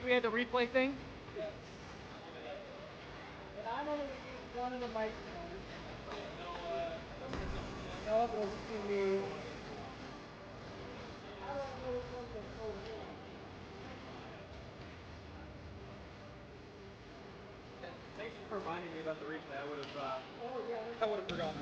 we had the replay thing? And I know one of the mics. No, it was TV. Thanks for reminding me about the replay. I would have forgotten.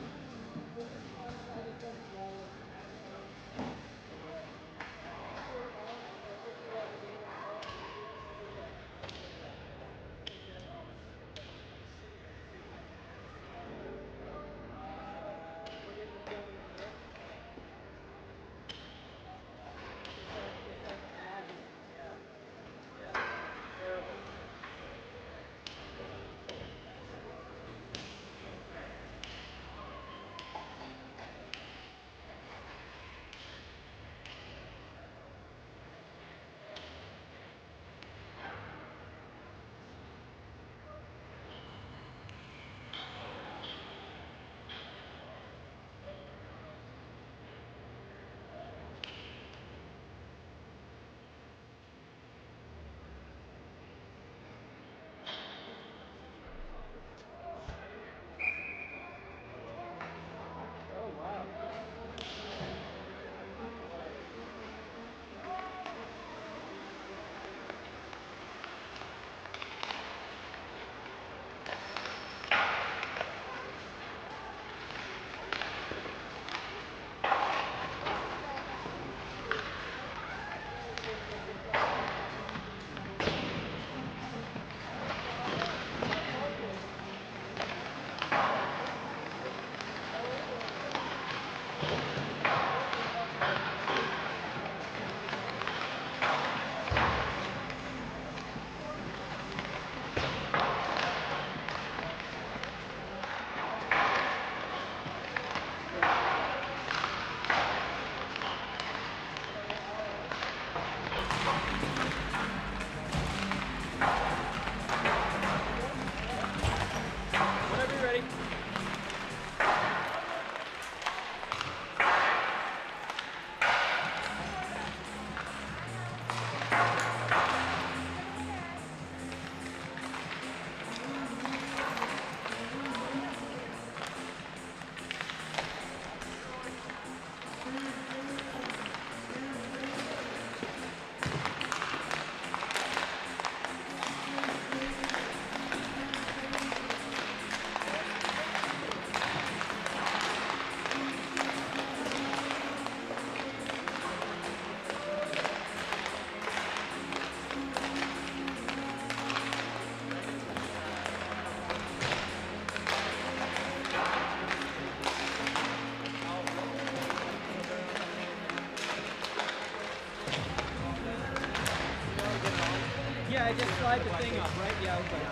Yeah, just slide the thing up, right? Yeah, okay.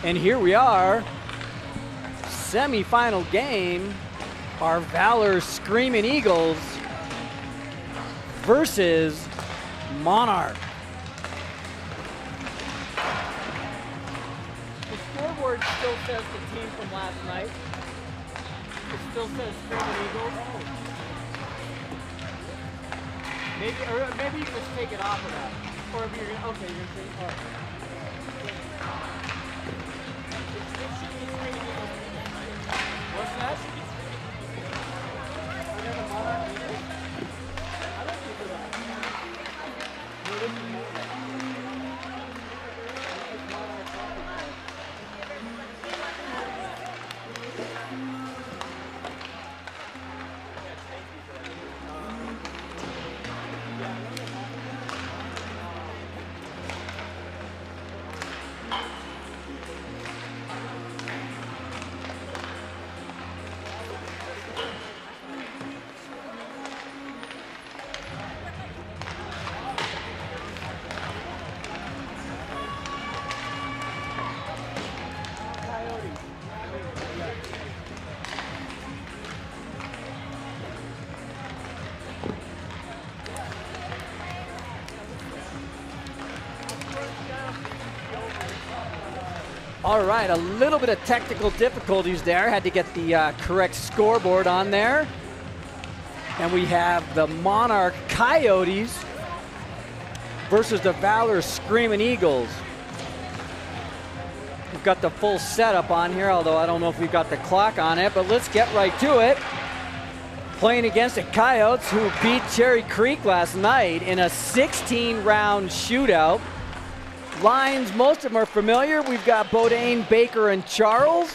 And here we are, semi-final game, our Valor Screaming Eagles versus Monarch. The scoreboard still says the team from last night. It still says Screaming Eagles. Maybe you can just take it off of that. Or if you're gonna, okay, you're gonna say, all right. What's that? I don't think it's that. All right, a little bit of technical difficulties there. Had to get the correct scoreboard on there. And we have the Monarch Coyotes versus the Valor Screaming Eagles. We've got the full setup on here, although I don't know if we've got the clock on it, but let's get right to it. Playing against the Coyotes, who beat Cherry Creek last night in a 16-round shootout. Lines, most of them are familiar. We've got Bodine, Baker, and Charles.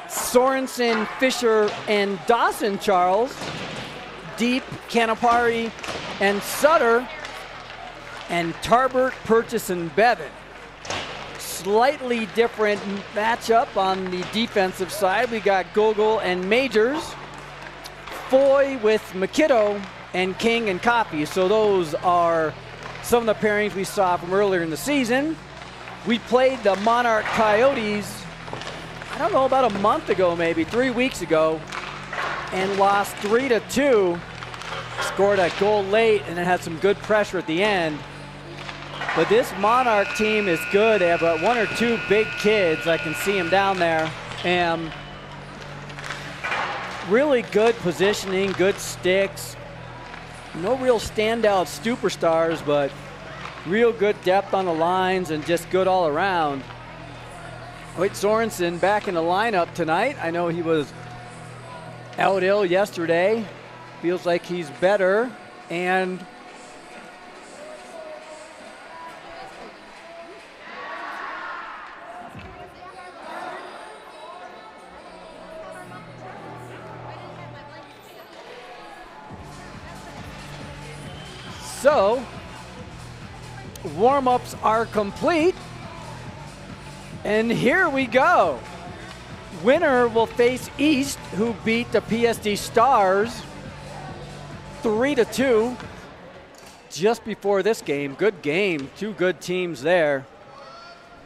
Sorensen, Fisher, and Dawson Charles. Deep, Canapari, and Sutter. And Tarbert, Purchase, and Bevan. Slightly different matchup on the defensive side. We got Gogol and Majors. Foy with McKinnon and King and Coffey. So those are some of the pairings we saw from earlier in the season. We played the Monarch Coyotes, I don't know, about a month ago, maybe 3 weeks ago, and lost 3-2. Scored a goal late and then had some good pressure at the end. But this Monarch team is good. They have one or two big kids. I can see them down there. And really good positioning, good sticks. No real standout superstars, but real good depth on the lines and just good all around. Hoyt Sorensen back in the lineup tonight. I know he was out ill yesterday. Feels like he's better. And so, warm-ups are complete, and here we go. Winner will face East, who beat the PSD Stars 3-2 just before this game. Good game, two good teams there.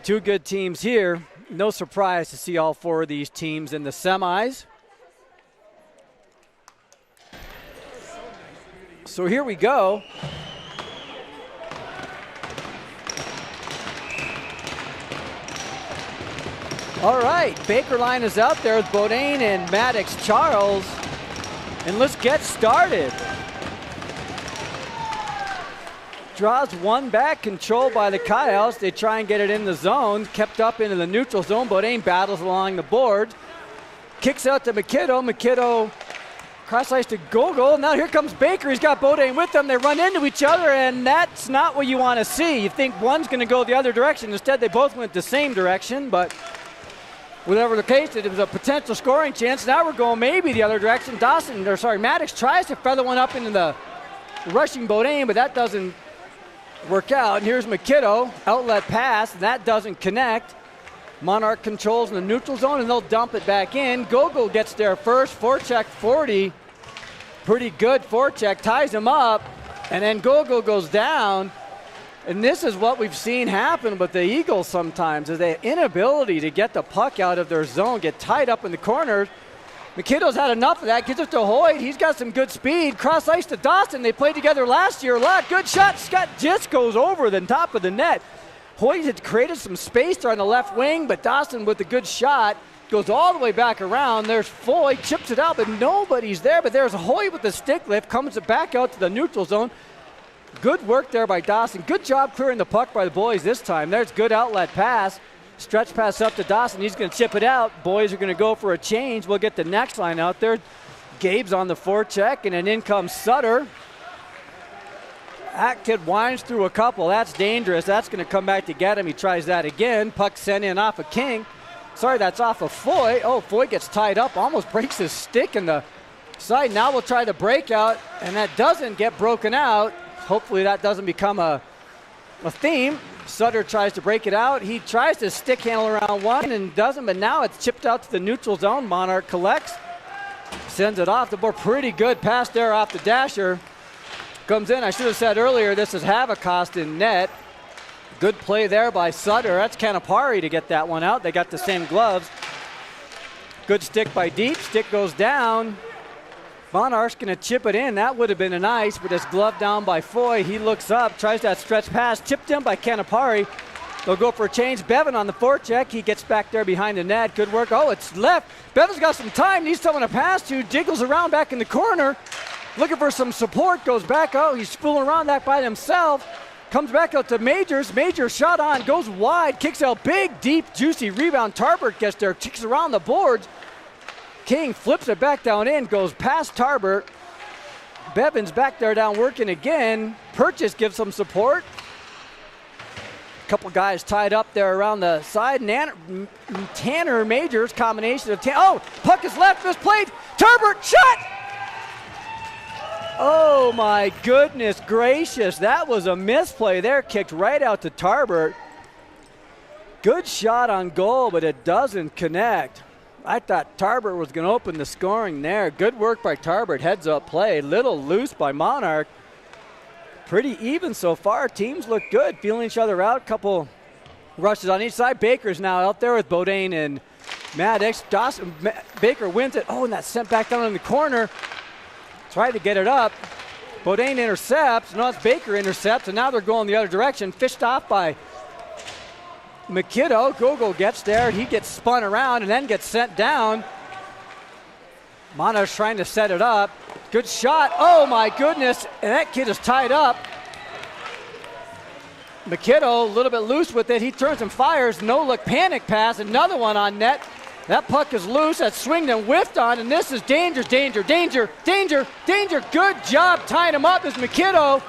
Two good teams here. No surprise to see all four of these teams in the semis. So here we go. All right, Baker line is out there with Bodine and Maddox Charles. And let's get started. Draws one back, controlled by the Coyotes. They try and get it in the zone, kept up into the neutral zone. Bodine battles along the board. Kicks out to McKinnon. McKinnon cross ice to Gogol. Now here comes Baker. He's got Bodine with them. They run into each other, and that's not what you want to see. You think one's going to go the other direction. Instead, they both went the same direction, but whatever the case, it was a potential scoring chance. Now we're going maybe the other direction. Maddox tries to feather one up into the rushing Bodine, but that doesn't work out. And here's McKinnon, outlet pass. That doesn't connect. Monarch controls in the neutral zone, and they'll dump it back in. Gogol gets there first. Forecheck 40. Pretty good forecheck. Ties him up, and then Gogol goes down. And this is what we've seen happen with the Eagles sometimes, is the inability to get the puck out of their zone, get tied up in the corners. McKinnon's had enough of that, gives it to Hoyt. He's got some good speed. Cross ice to Dawson. They played together last year a lot. Good shot. Scott just goes over the top of the net. Hoyt had created some space there on the left wing, but Dawson with a good shot goes all the way back around. There's Foy, chips it out, but nobody's there. But there's Hoyt with the stick lift, comes it back out to the neutral zone. Good work there by Dawson. Good job clearing the puck by the boys this time. There's good outlet pass. Stretch pass up to Dawson. He's going to chip it out. Boys are going to go for a change. We'll get the next line out there. Gabe's on the forecheck, and then in comes Sutter. That kid winds through a couple. That's dangerous. That's going to come back to get him. He tries that again. Puck sent in off of King. Sorry, that's off of Foy. Oh, Foy gets tied up. Almost breaks his stick in the side. Now we'll try the breakout, and that doesn't get broken out. Hopefully that doesn't become a theme. Sutter tries to break it out. He tries to stick handle around one and doesn't, but now it's chipped out to the neutral zone. Monarch collects, sends it off the board. Pretty good pass there off the dasher. Comes in. I should have said earlier, this is Havacost in net. Good play there by Sutter. That's Canapari to get that one out. They got the same gloves. Good stick by Deep. Stick goes down. Monarch's going to chip it in. That would have been a nice, but it's gloved down by Foy. He looks up, tries that stretch pass, chipped in by Canapari. They'll go for a change. Bevan on the forecheck. He gets back there behind the net. Good work. Oh, it's left. Bevan's got some time. Needs someone to pass to. Jiggles around back in the corner. Looking for some support. Goes back out. He's fooling around that by himself. Comes back out to Majors. Majors shot on. Goes wide. Kicks out big, deep, juicy rebound. Tarbert gets there. Kicks around the boards. King flips it back down in. Goes past Tarbert. Bevan's back there down working again. Purchase gives some support. Couple guys tied up there around the side. Tanner Majors combination of oh, puck is left, misplayed. Tarbert shot. Oh my goodness gracious, that was a misplay there. Kicked right out to Tarbert. Good shot on goal, but it doesn't connect. I thought Tarbert was going to open the scoring there. Good work by Tarbert. Heads up play. Little loose by Monarch. Pretty even so far. Teams look good, feeling each other out. Couple rushes on each side. Baker's now out there with Bodine and Maddox. Baker wins it. Oh, and that's sent back down in the corner. Tried to get it up. Bodine intercepts. No, it's Baker intercepts, and now they're going the other direction. Fished off by McKinnon. Gogo gets there. He gets spun around and then gets sent down. Monarch's trying to set it up. Good shot. Oh my goodness. And that kid is tied up. McKinnon a little bit loose with it. He turns and fires. No look panic pass. Another one on net. That puck is loose. That's swinged and whiffed on. And this is danger, danger, danger, danger, danger. Good job tying him up as McKinnon.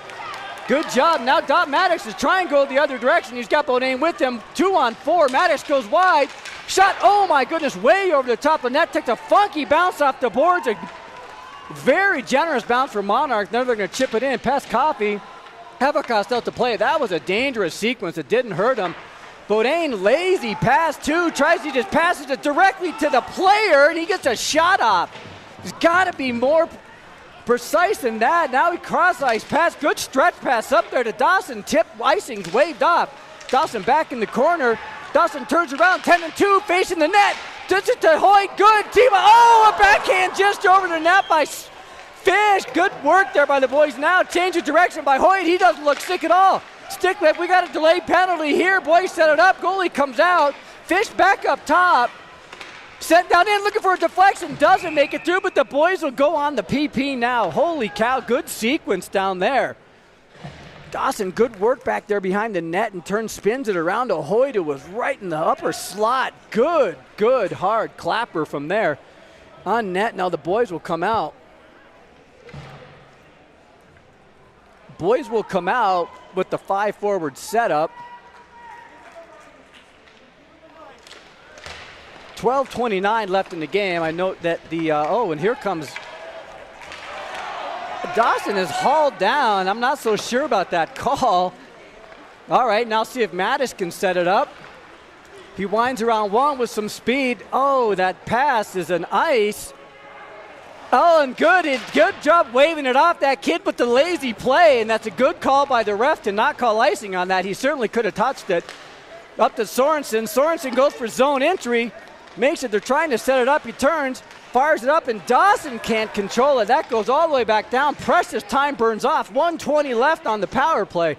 Good job. Now Maddox is trying to go the other direction. He's got Bodine with him. 2-on-4. Maddox goes wide. Shot. Oh my goodness. Way over the top of the net. Takes a funky bounce off the boards. A very generous bounce for Monarch. Now they're going to chip it in past Coffey. Haverkost out to play. That was a dangerous sequence. It didn't hurt him. Bodine, lazy pass too. Tries to just passes it directly to the player, and he gets a shot off. He's got to be more precise than that. Now he cross-ice pass. Good stretch pass up there to Dawson. Tip, icing's waved off. Dawson back in the corner. Dawson turns around, 10-2, facing the net. Does it to Hoyt. Good. Tima. Oh, a backhand just over the net by Fish. Good work there by the boys. Now change of direction by Hoyt. He doesn't look sick at all. Sticklift, we got a delayed penalty here. Boys set it up. Goalie comes out. Fish back up top. Sent down in, looking for a deflection. Doesn't make it through, but the boys will go on the PP now. Holy cow, good sequence down there. Dawson, good work back there behind the net and spins it around to Hoyt, who was right in the upper slot. Good, hard clapper from there. On net, now the boys will come out. Boys will come out with the 5-forward setup. 12:29 left in the game. I note that and here comes Dawson is hauled down. I'm not so sure about that call. All right, now see if Mattis can set it up. He winds around one with some speed. Oh, that pass is an ice. Oh, and good job waving it off that kid with the lazy play, and that's a good call by the ref to not call icing on that. He certainly could have touched it. Up to Sorensen. Sorensen goes for zone entry. Makes it, they're trying to set it up. He turns, fires it up, and Dawson can't control it. That goes all the way back down. Precious time burns off. 1:20 left on the power play.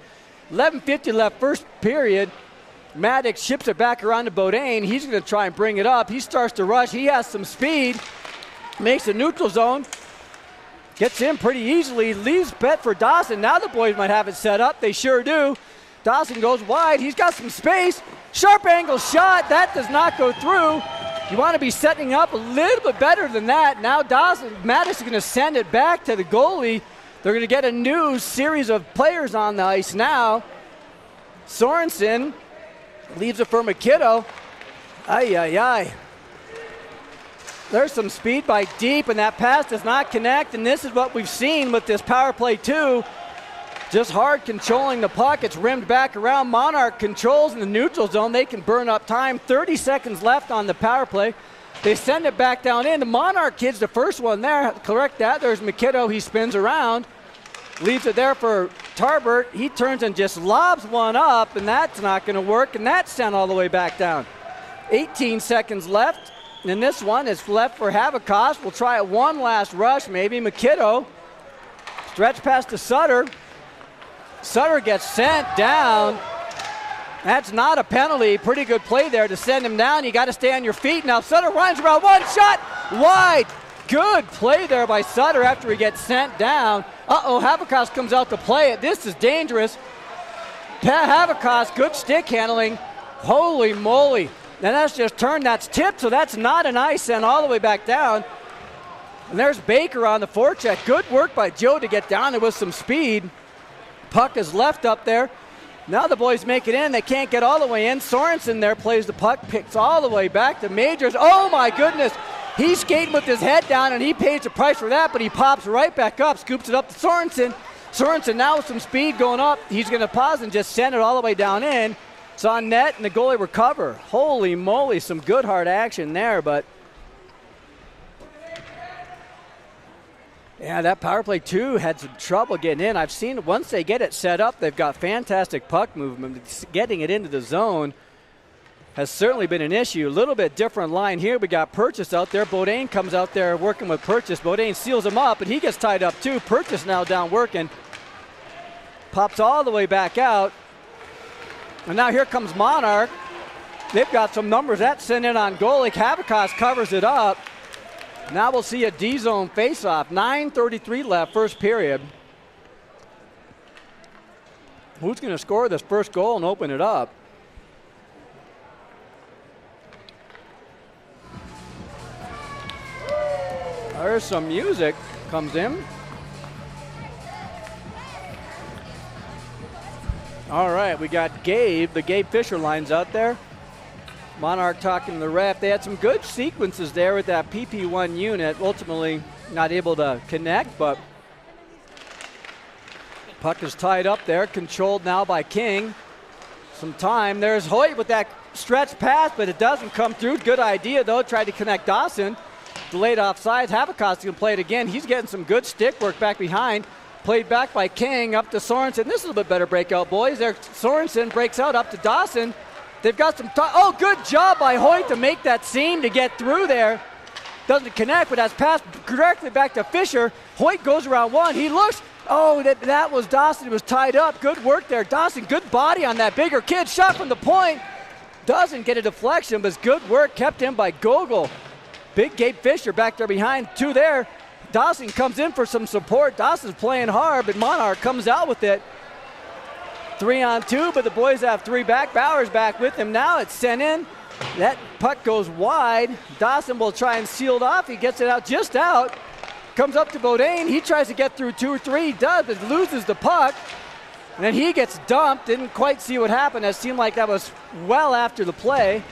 11:50 left first period. Maddox ships it back around to Bodine. He's going to try and bring it up. He starts to rush. He has some speed. Makes a neutral zone. Gets in pretty easily. Leaves bet for Dawson. Now the boys might have it set up. They sure do. Dawson goes wide. He's got some space. Sharp angle shot. That does not go through. You want to be setting up a little bit better than that. Now Mattis is going to send it back to the goalie. They're going to get a new series of players on the ice now. Sorensen leaves it for McKinnon. Ay. There's some speed by Deep, and that pass does not connect, and this is what we've seen with this power play too. Just hard controlling the puck. It's rimmed back around. Monarch controls in the neutral zone. They can burn up time. 30 seconds left on the power play. They send it back down in. The Monarch kid's the first one there. Correct that. There's McKinnon. He spins around. Leaves it there for Tarbert. He turns and just lobs one up, and that's not going to work, and that's sent all the way back down. 18 seconds left. And this one is left for Haverkost. We'll try it one last rush, maybe. McKinnon. Stretch pass to Sutter. Sutter gets sent down. That's not a penalty. Pretty good play there to send him down. You got to stay on your feet. Now Sutter runs around, one shot, wide. Good play there by Sutter after he gets sent down. Haverkos comes out to play it. This is dangerous. Haverkos, good stick handling. Holy moly. Now that's just turned, that's tipped, so that's not an ice sent all the way back down. And there's Baker on the forecheck. Good work by Joe to get down there with some speed. Puck is left up there. Now the boys make it in. They can't get all the way in. Sorensen there plays the puck, picks all the way back to Majors. Oh my goodness. He's skating with his head down, and he pays the price for that, but he pops right back up, scoops it up to Sorensen. Sorensen now with some speed going up. He's going to pause and just send it all the way down in. It's on net, and the goalie recover. Holy moly, some good hard action there, but yeah, that power play too had some trouble getting in. I've seen once they get it set up, they've got fantastic puck movement. Getting it into the zone has certainly been an issue. A little bit different line here. We got Purchase out there. Bodine comes out there working with Purchase. Bodine seals him up, and he gets tied up too. Purchase now down working. Pops all the way back out. And now here comes Monarch. They've got some numbers. That's sent in on goalie. Haverkos covers it up. Now we'll see a D-zone face-off. 9:33 left, first period. Who's going to score this first goal and open it up? There's some music comes in. All right, we got Gabe, the Gabe Fisher lines out there. Monarch talking to the ref. They had some good sequences there with that PP1 unit. Ultimately not able to connect, but puck is tied up there, controlled now by King. Some time. There's Hoyt with that stretch pass, but it doesn't come through. Good idea, though. Tried to connect Dawson. Delayed offside. Haverkos can play it again. He's getting some good stick work back behind. Played back by King up to Sorensen. This is a bit better breakout, boys. There, Sorensen breaks out up to Dawson. They've got some good job by Hoyt to make that seam to get through there. Doesn't connect, but that's passed directly back to Fisher. Hoyt goes around one. He looks. Oh, that was Dawson. He was tied up. Good work there. Dawson, good body on that bigger kid. Shot from the point. Doesn't get a deflection, but it's good work kept in by Gogol. Big Gabe Fisher back there behind two there. Dawson comes in for some support. Dawson's playing hard, but Monarch comes out with it. 3-on-2, but the boys have three back. Bauer's back with him now. It's sent in. That puck goes wide. Dawson will try and seal it off. He gets it out, just out. Comes up to Bodine. He tries to get through 2 or 3. He does, but loses the puck. And then he gets dumped. Didn't quite see what happened. It seemed like that was well after the play.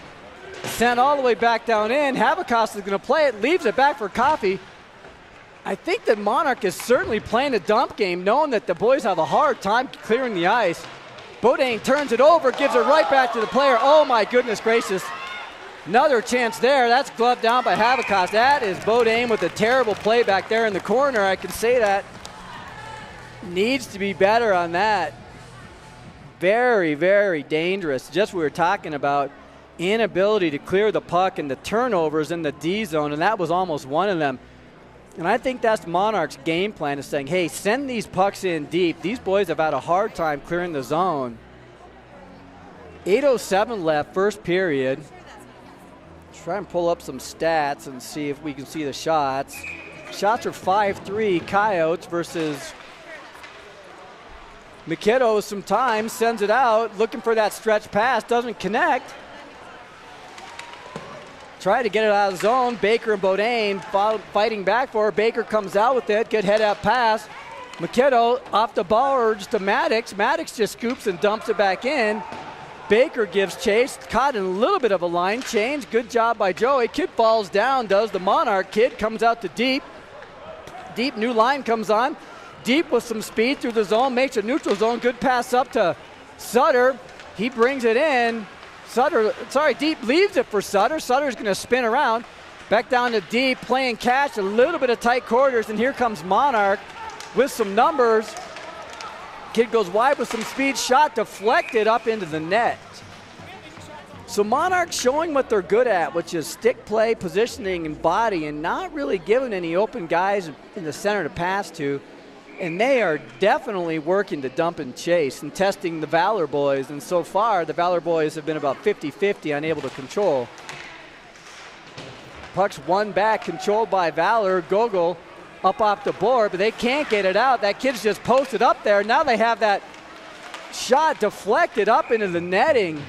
Sent all the way back down in. Haverkos is going to play it. Leaves it back for Coffey. I think that Monarch is certainly playing a dump game, knowing that the boys have a hard time clearing the ice. Bodine turns it over, gives it right back to the player. Oh my goodness gracious. Another chance there. That's gloved down by Haverkos. That is Bodine with a terrible play back there in the corner. I can say that. Needs to be better on that. Very, very dangerous. Just what we were talking about. Inability to clear the puck and the turnovers in the D zone, and that was almost one of them. And I think that's Monarch's game plan, is saying, hey, send these pucks in deep. These boys have had a hard time clearing the zone. 8:07 left, first period. Try and pull up some stats and see if we can see the shots. Shots are 5-3 Coyotes versus MacKinnon with some time, sends it out, looking for that stretch pass, doesn't connect. Try to get it out of the zone. Baker and Bodine fighting back for it. Baker comes out with it. Good head-out pass. MacKinnon off the boards to Maddox. Maddox just scoops and dumps it back in. Baker gives chase. Caught in a little bit of a line change. Good job by Joey. Kid falls down, does the Monarch. Kid comes out to Deep. Deep, new line comes on. Deep with some speed through the zone. Makes a neutral zone. Good pass up to Sutter. He brings it in. Deep leaves it for Sutter. Sutter's going to spin around. Back down to Deep, playing catch, a little bit of tight quarters, and here comes Monarch with some numbers. Kid goes wide with some speed, shot deflected up into the net. So Monarch showing what they're good at, which is stick play, positioning, and body, and not really giving any open guys in the center to pass to. And they are definitely working to dump and chase and testing the Valor boys. And so far, the Valor boys have been about 50-50, unable to control. Puck's one back, controlled by Valor. Gogol up off the board, but they can't get it out. That kid's just posted up there. Now they have that shot deflected up into the netting.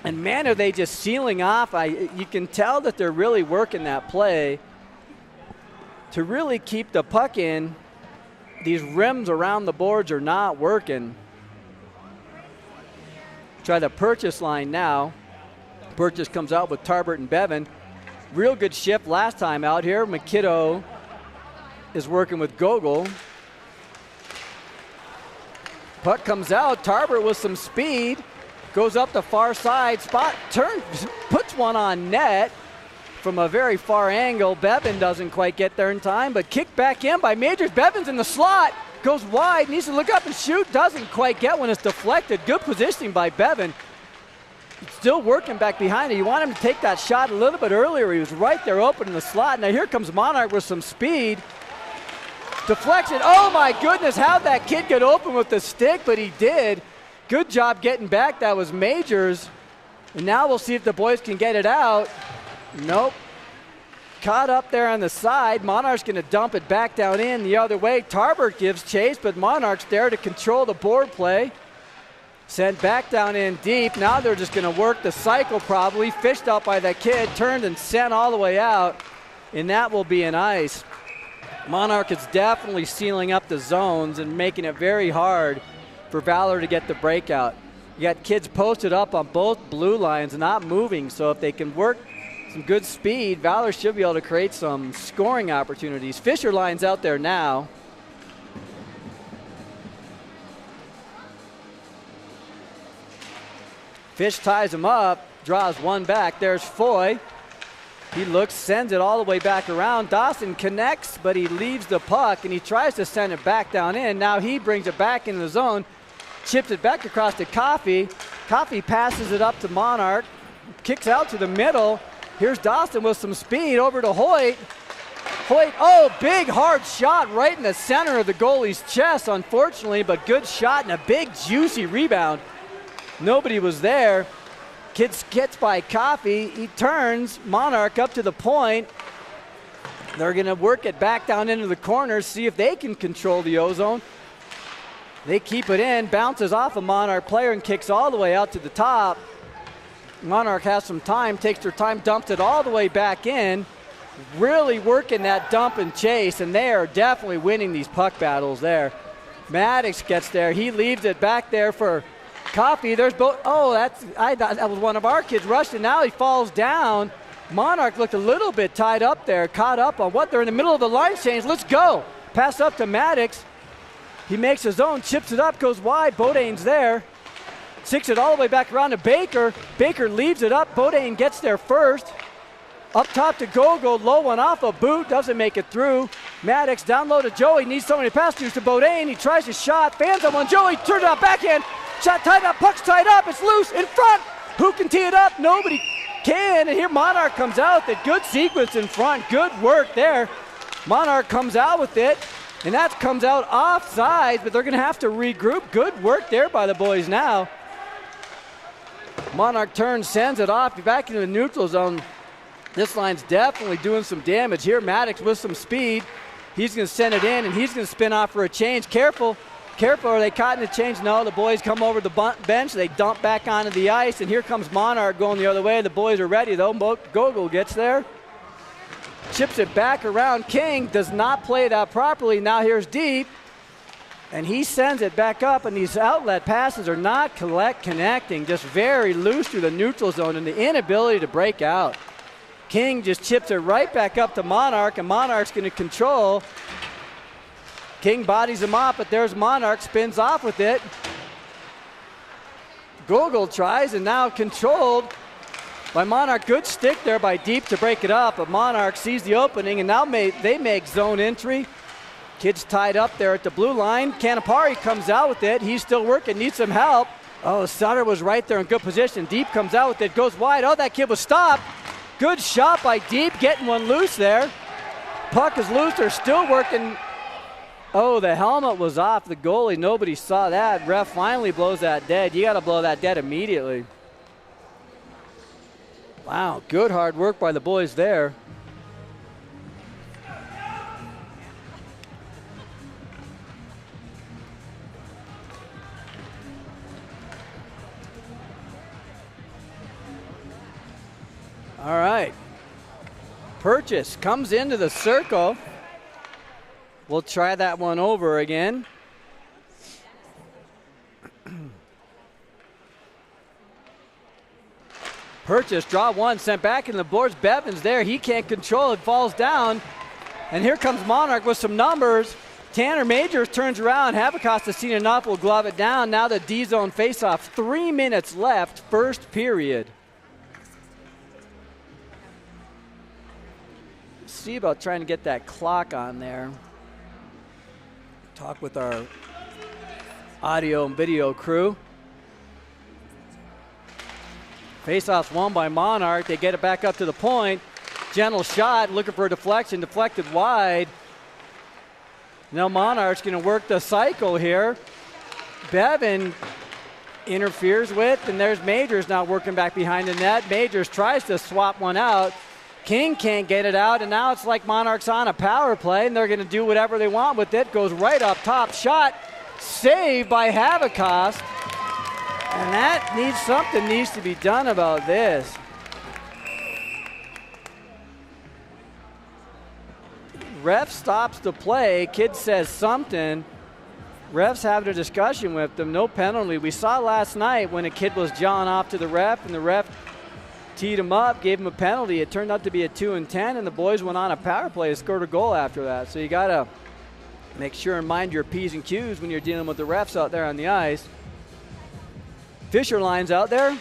And man, are they just sealing off. You can tell that they're really working that play to really keep the puck in. These rims around the boards are not working. Try the Purchase line now. Purchase comes out with Tarbert and Bevan. Real good shift last time out here. McKinnon is working with Gogol. Puck comes out. Tarbert with some speed. Goes up the far side. Spot turns, puts one on net from a very far angle. Bevan doesn't quite get there in time, but kicked back in by Majors. Bevan's in the slot. Goes wide. Needs to look up and shoot. Doesn't quite get when it's deflected. Good positioning by Bevan. Still working back behind it. You want him to take that shot a little bit earlier. He was right there open in the slot. Now here comes Monarch with some speed. Deflection. Oh my goodness, how'd that kid get open with the stick? But he did. Good job getting back. That was Majors. And now we'll see if the boys can get it out. Nope. Caught up there on the side. Monarch's going to dump it back down in the other way. Tarbert gives chase, but Monarch's there to control the board play. Sent back down in deep. Now they're just going to work the cycle probably. Fished out by that kid. Turned and sent all the way out. And that will be an ice. Monarch is definitely sealing up the zones and making it very hard for Valor to get the breakout. You got kids posted up on both blue lines, not moving. So if they can work some good speed, Valor should be able to create some scoring opportunities. Fisher line's out there now. Fish ties him up, draws one back. There's Foy. He looks, sends it all the way back around. Dawson connects, but he leaves the puck, and he tries to send it back down in. Now he brings it back into the zone, chips it back across to Coffey. Coffey passes it up to Monarch, kicks out to the middle. Here's Dawson with some speed over to Hoyt. Hoyt, oh, big hard shot right in the center of the goalie's chest, unfortunately, but good shot and a big juicy rebound. Nobody was there. Kid gets by Coffey. He turns. Monarch up to the point. They're going to work it back down into the corners, see if they can control the O-zone. They keep it in, bounces off a Monarch player and kicks all the way out to the top. Monarch has some time, takes their time, dumps it all the way back in. Really working that dump and chase, and they are definitely winning these puck battles there. Maddox gets there. He leaves it back there for Coffey. There's both. Oh, I thought that was one of our kids rushing. Now he falls down. Monarch looked a little bit tied up there, caught up on what? They're in the middle of the line change. Let's go. Pass up to Maddox. He makes his own, chips it up, goes wide. Bodain's there. Sticks it all the way back around to Baker. Baker leaves it up. Bodain gets there first. Up top to Gogol. Low one off a boot. Doesn't make it through. Maddox down low to Joey. Needs somebody to pass to Bodain. He tries to shot. Fans on one. Joey turns it out backhand. Shot tied up. Puck's tied up. It's loose in front. Who can tee it up? Nobody can. And here Monarch comes out with it. Good sequence in front. Good work there. Monarch comes out with it. And that comes out offside, but they're going to have to regroup. Good work there by the boys now. Monarch turns, sends it off, back into the neutral zone. This line's definitely doing some damage here. Maddox with some speed. He's going to send it in, and he's going to spin off for a change. Careful, are they caught in the change? No, the boys come over the bench. They dump back onto the ice, and here comes Monarch going the other way. The boys are ready, though. Gogol gets there. Chips it back around. King does not play that properly. Now here's Deep. And he sends it back up, and these outlet passes are not connecting. Just very loose through the neutral zone and the inability to break out. King just chips it right back up to Monarch, and Monarch's going to control. King bodies him off, but there's Monarch, spins off with it. Gogol tries, and now controlled by Monarch. Good stick there by Deep to break it up, but Monarch sees the opening, and now they make zone entry. Kid's tied up there at the blue line. Canapari comes out with it. He's still working, needs some help. Oh, Sutter was right there in good position. Deep comes out with it, goes wide. Oh, that kid was stopped. Good shot by Deep, getting one loose there. Puck is loose, they're still working Oh, the helmet was off the goalie. Nobody saw that. Ref finally blows that dead. You got to blow that dead immediately. Wow, good hard work by the boys there. All right. Purchase comes into the circle. We'll try that one over again. Purchase, draw one, sent back in the boards. Bevan's there. He can't control it, falls down. And here comes Monarch with some numbers. Tanner Majors turns around. Habakkuk has seen enough, will glove it down. Now the D-zone faceoff. 3 minutes left, first period. See about trying to get that clock on there. Talk with our audio and video crew. Faceoff's won by Monarch. They get it back up to the point. Gentle shot, looking for a deflection, deflected wide. Now Monarch's going to work the cycle here. Bevan interferes with, and there's Majors now working back behind the net. Majors tries to swap one out. King can't get it out, and now it's like Monarch's on a power play, and they're going to do whatever they want with it. Goes right up top. Shot saved by Habakkuk. And that something needs to be done about this. Ref stops the play. Kid says something. Ref's having a discussion with them. No penalty. We saw last night when a kid was jawing off to the ref, and the ref teed him up, gave him a penalty. It turned out to be a 2-10, and the boys went on a power play and scored a goal after that. So you got to make sure and mind your P's and Q's when you're dealing with the refs out there on the ice. Fisher lines out there,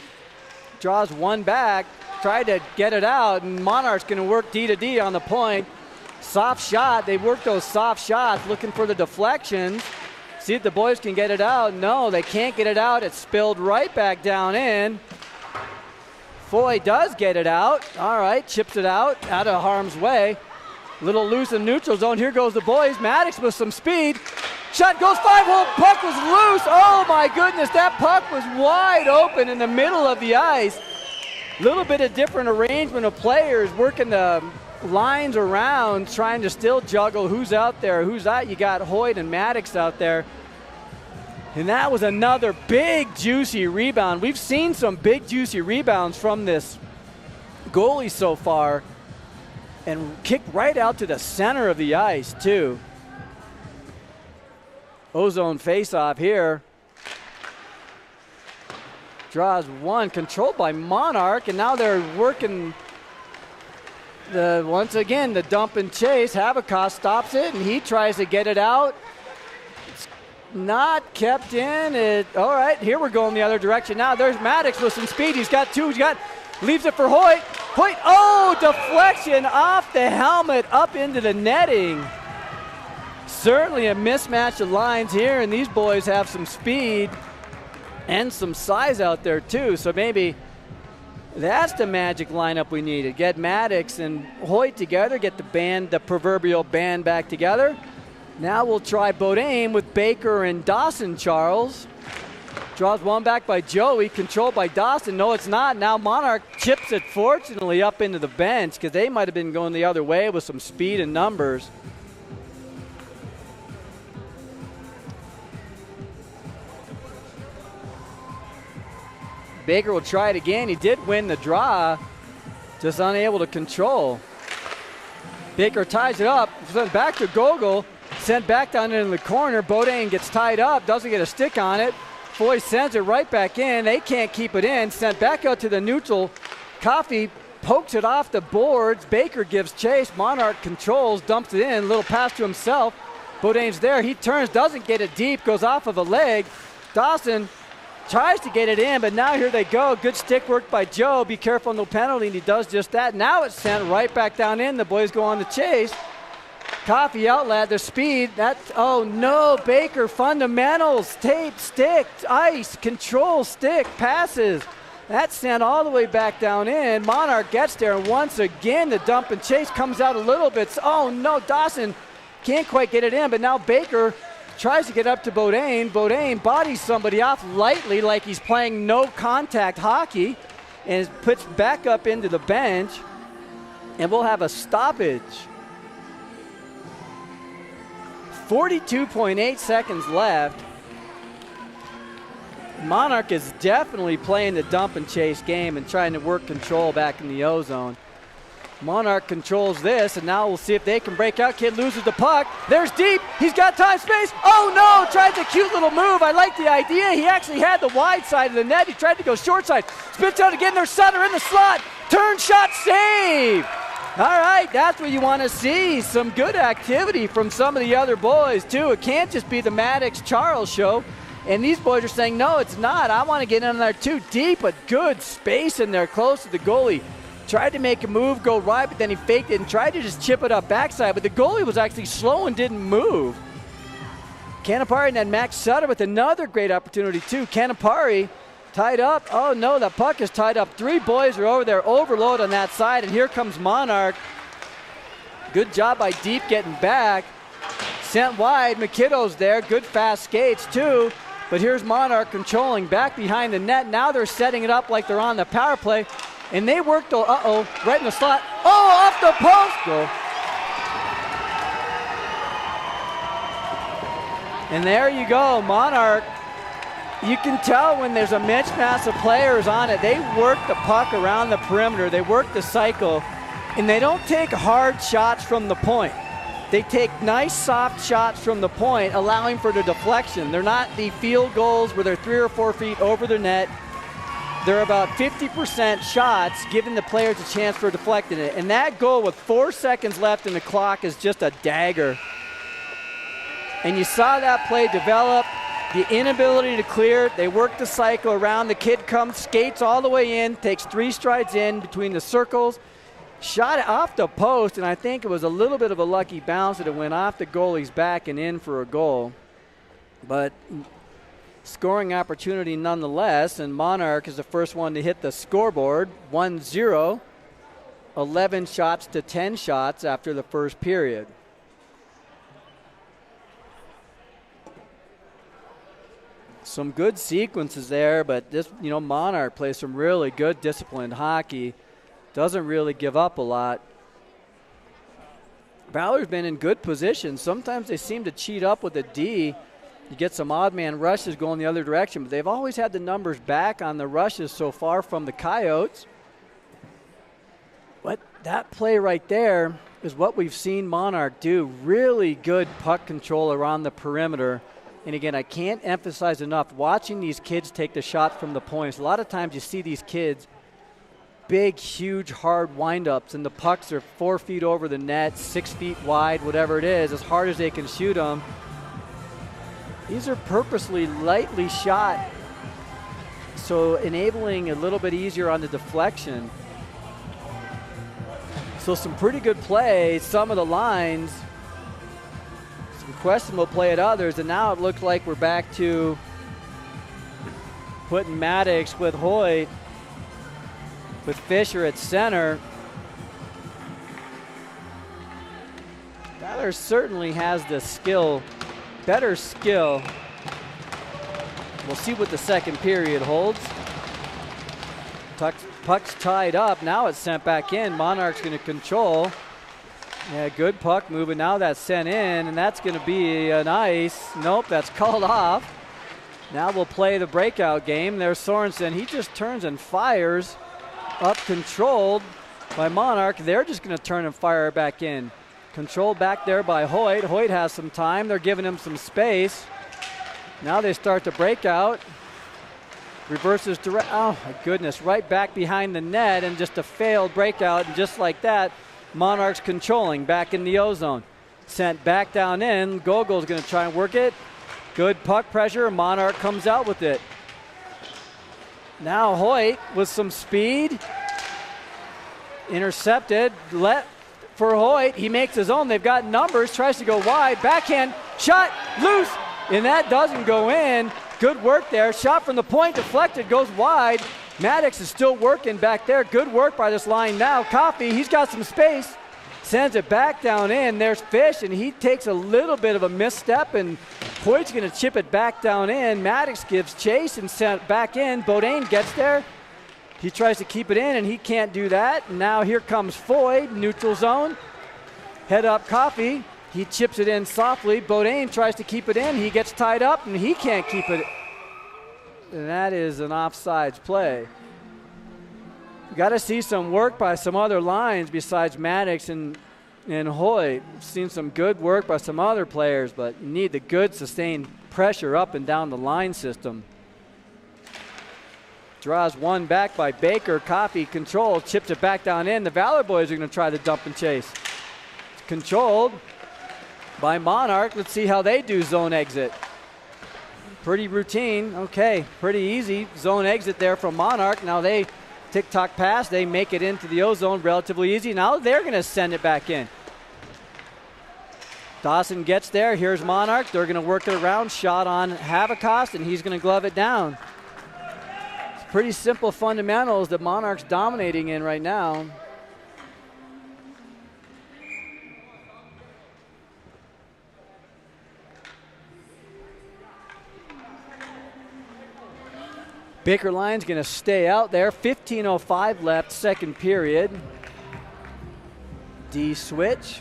draws one back, tried to get it out, and Monarch's going to work D to D on the point. Soft shot. They work those soft shots, looking for the deflections. See if the boys can get it out. No, they can't get it out. It's spilled right back down in. Foy does get it out. All right, chips it out of harm's way. Little loose in neutral zone. Here goes the boys. Maddox with some speed. Shot goes 5-hole. Puck was loose. Oh my goodness, that puck was wide open in the middle of the ice. A little bit of different arrangement of players working the lines around, trying to still juggle who's out there, who's out. You got Hoyt and Maddox out there. And that was another big, juicy rebound. We've seen some big, juicy rebounds from this goalie so far. And kicked right out to the center of the ice, too. Ozone face-off here. Draws one, controlled by Monarch, and now they're working once again the dump and chase. Habakkuk stops it, and he tries to get it out. It's not kept in. All right, here we're going the other direction. Now there's Maddox with some speed. He's got two. Leaves it for Hoyt. Hoyt, oh, deflection off the helmet up into the netting. Certainly a mismatch of lines here, and these boys have some speed and some size out there too. So maybe that's the magic lineup we needed. Get Maddox and Hoyt together, get the proverbial band back together. Now we'll try Bodine with Baker and Dawson Charles. Draws one back by Joey, controlled by Dawson. No, it's not. Now Monarch chips it fortunately up into the bench because they might have been going the other way with some speed and numbers. Baker will try it again. He did win the draw, just unable to control. Baker ties it up, sent back to Gogol, sent back down into the corner. Bodine gets tied up, doesn't get a stick on it. Foy sends it right back in. They can't keep it in. Sent back out to the neutral. Coffey pokes it off the boards. Baker gives chase. Monarch controls, dumps it in. Little pass to himself. Bodine's there. He turns, doesn't get it deep, goes off of a leg. Dawson tries to get it in, but now here they go. Good stick work by Joe. Be careful, no penalty, and he does just that. Now it's sent right back down in. The boys go on the chase. Coffey outlet, the speed. Oh no, Baker, fundamentals, tape, stick, ice, control, stick, passes. That's sent all the way back down in. Monarch gets there, and once again the dump and chase comes out a little bit. Oh no, Dawson Can't quite get it in, but now Baker tries to get up to Bodine. Bodine bodies somebody off lightly like he's playing no contact hockey and is puts back up into the bench, and we'll have a stoppage. 42.8 seconds left. Monarch is definitely playing the dump and chase game and trying to work control back in the O-zone. Monarch controls this, and now we'll see if they can break out. Kid loses the puck. There's deep. He's got time, space. Oh, no. Tries a cute little move. I like the idea. He actually had the wide side of the net. He tried to go short side. Spits out again. There's Sutter in the slot. Turn shot, save. All right, that's what you want to see. Some good activity from some of the other boys, too. It can't just be the Maddox-Charles show. And these boys are saying, no, it's not. I want to get in there, too. Deep, but good space in there close to the goalie. Tried to make a move, go right, but then he faked it and tried to just chip it up backside. But the goalie was actually slow and didn't move. Canapari and then Max Sutter with another great opportunity, too. Canapari tied up. Oh, no, the puck is tied up. Three boys are over there, overload on that side, and here comes Monarch. Good job by Deep getting back. Sent wide. McKinnon's there. Good fast skates, too. But here's Monarch controlling back behind the net. Now they're setting it up like they're on the power play. And they worked, right in the slot. Oh, off the post. Goal. And there you go, Monarch. You can tell when there's a mismatch of players on it, they work the puck around the perimeter. They work the cycle, and they don't take hard shots from the point. They take nice, soft shots from the point, allowing for the deflection. They're not the field goals where they're 3 or 4 feet over the net. They're about 50% shots, giving the players a chance for deflecting it. And that goal with 4 seconds left in the clock is just a dagger. And you saw that play develop, the inability to clear. They work the cycle around. The kid comes, skates all the way in, takes 3 strides in between the circles, shot it off the post, and I think it was a little bit of a lucky bounce that it went off the goalie's back and in for a goal. But scoring opportunity nonetheless, and Monarch is the first one to hit the scoreboard. 1-0, 11 shots to 10 shots after the first period. Some good sequences there, but this, Monarch plays some really good disciplined hockey. Doesn't really give up a lot. Balor's been in good position. Sometimes they seem to cheat up with a D. You get some odd man rushes going the other direction, but they've always had the numbers back on the rushes so far from the Coyotes. But that play right there is what we've seen Monarch do. Really good puck control around the perimeter. And again, I can't emphasize enough, watching these kids take the shot from the points. A lot of times you see these kids, big, huge, hard windups, and the pucks are 4 feet over the net, 6 feet wide, whatever it is, as hard as they can shoot them. These are purposely lightly shot, so enabling a little bit easier on the deflection. So some pretty good play, some of the lines, some questionable play at others, and now it looks like we're back to putting Maddox with Hoyt, with Fisher at center. Ballard certainly has the skill, better skill. We'll see what the second period holds. Puck's tied up. Now it's sent back in. Monarch's going to control. Yeah, good puck moving. Now that's sent in, and that's going to be an ice. Nope, that's called off. Now we'll play the breakout game. There's Sorensen. He just turns and fires. Up controlled by Monarch. They're just going to turn and fire back in. Controlled back there by Hoyt. Hoyt has some time. They're giving him some space. Now they start to break out. Reverses direct. Oh, my goodness. Right back behind the net, and just a failed breakout. And just like that, Monarch's controlling back in the O-zone. Sent back down in. Gogol's going to try and work it. Good puck pressure. Monarch comes out with it. Now Hoyt with some speed. Intercepted. Let for Hoyt. He makes his own. They've got numbers. Tries to go wide. Backhand. Shot. Loose. And that doesn't go in. Good work there. Shot from the point. Deflected. Goes wide. Maddox is still working back there. Good work by this line now. Coffey. He's got some space. sends it back down in. There's Fish, and he takes a little bit of a misstep, and Hoyt's going to chip it back down in. Maddox gives chase and sent it back in. Bodine gets there. He tries to keep it in, and he can't do that. Now here comes Foy, neutral zone. Head up Coffee. He chips it in softly. Bodine tries to keep it in. He gets tied up, and he can't keep it. And that is an offsides play. Got to see some work by some other lines besides Maddox and Hoyt. Seen some good work by some other players, but you need the good sustained pressure up and down the line system. Draws one back by Baker. Coffee control, chips it back down in. The Valor boys are going to try to dump and chase. It's controlled by Monarch. Let's see how they do zone exit. Pretty routine. Okay, pretty easy. Zone exit there from Monarch. Now they tick-tock pass. They make it into the O-zone relatively easy. Now they're going to send it back in. Dawson gets there. Here's Monarch. They're going to work it around. Shot on Havacost, and he's going to glove it down. It's pretty simple fundamentals that Monarch's dominating in right now. Baker line's going to stay out there. 15:05 left, second period. D switch.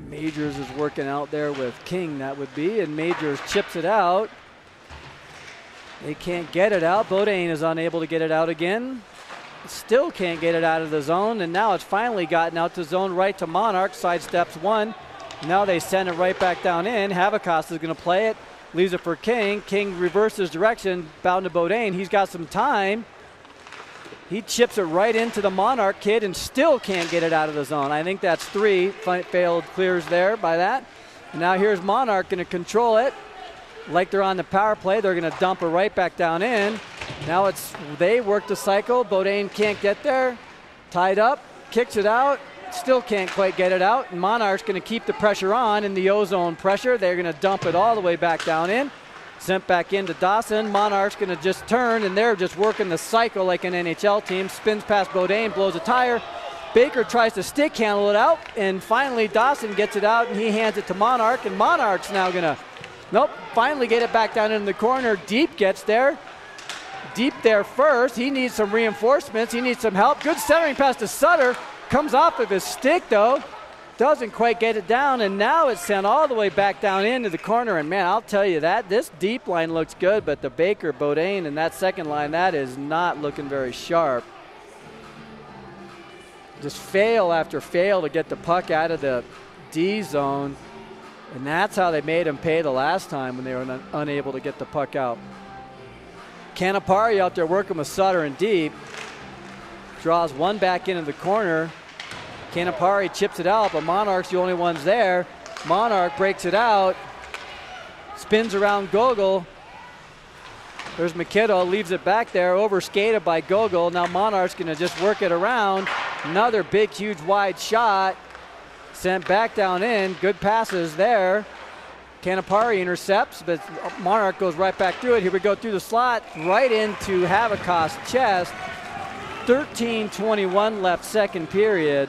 Majors is working out there with King, that would be, and Majors chips it out. They can't get it out. Bodine is unable to get it out again. Still can't get it out of the zone, and now it's finally gotten out to zone right to Monarch. Sidesteps one. Now they send it right back down in. Havacost is going to play it. Leaves it for King. King reverses direction, bound to Bodine. He's got some time. He chips it right into the Monarch kid and still can't get it out of the zone. I think that's three failed clears there by that. And now here's Monarch going to control it. Like they're on the power play, they're going to dump it right back down in. Now they work the cycle. Bodine can't get there. Tied up, kicks it out. Still can't quite get it out. And Monarch's going to keep the pressure on in the O-zone pressure. They're going to dump it all the way back down in. Sent back into Dawson. Monarch's going to just turn, and they're just working the cycle like an NHL team. Spins past Bodine, blows a tire. Baker tries to stick handle it out, and finally Dawson gets it out, and he hands it to Monarch, and Monarch's now going to, finally get it back down in the corner. Deep gets there. Deep there first. He needs some reinforcements. He needs some help. Good centering pass to Sutter. Comes off of his stick, though. Doesn't quite get it down, and now it's sent all the way back down into the corner. And, man, I'll tell you that. This deep line looks good, but the Baker, Bodine, and that second line, that is not looking very sharp. Just fail after fail to get the puck out of the D zone, and that's how they made him pay the last time when they were unable to get the puck out. Canapari out there working with Sutter and deep. Draws one back into the corner. Canapari chips it out, but Monarch's the only ones there. Monarch breaks it out. Spins around Gogol. There's McKinnon, leaves it back there, overskated by Gogol. Now Monarch's going to just work it around. Another big, huge, wide shot. Sent back down in. Good passes there. Canapari intercepts, but Monarch goes right back through it. Here we go through the slot, right into Havacost's chest. 13:21 left, second period.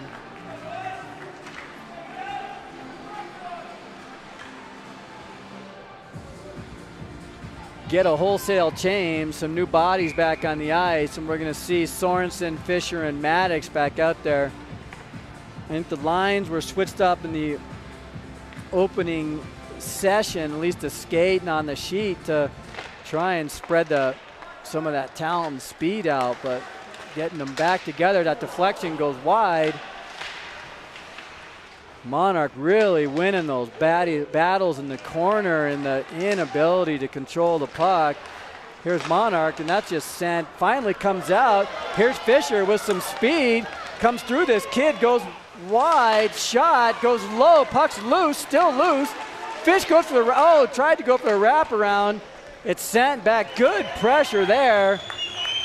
Get a wholesale change, some new bodies back on the ice, and we're going to see Sorensen, Fisher, and Maddox back out there. I think the lines were switched up in the opening session, at least the skating on the sheet, to try and spread some of that talent and speed out, but getting them back together. That deflection goes wide. Monarch really winning those battles in the corner and the inability to control the puck. Here's Monarch, and that's just sent. Finally comes out. Here's Fisher with some speed. Comes through this kid, goes wide, shot, goes low, puck's loose, still loose. Fish goes for tried to go for a wraparound. It's sent back. Good pressure there.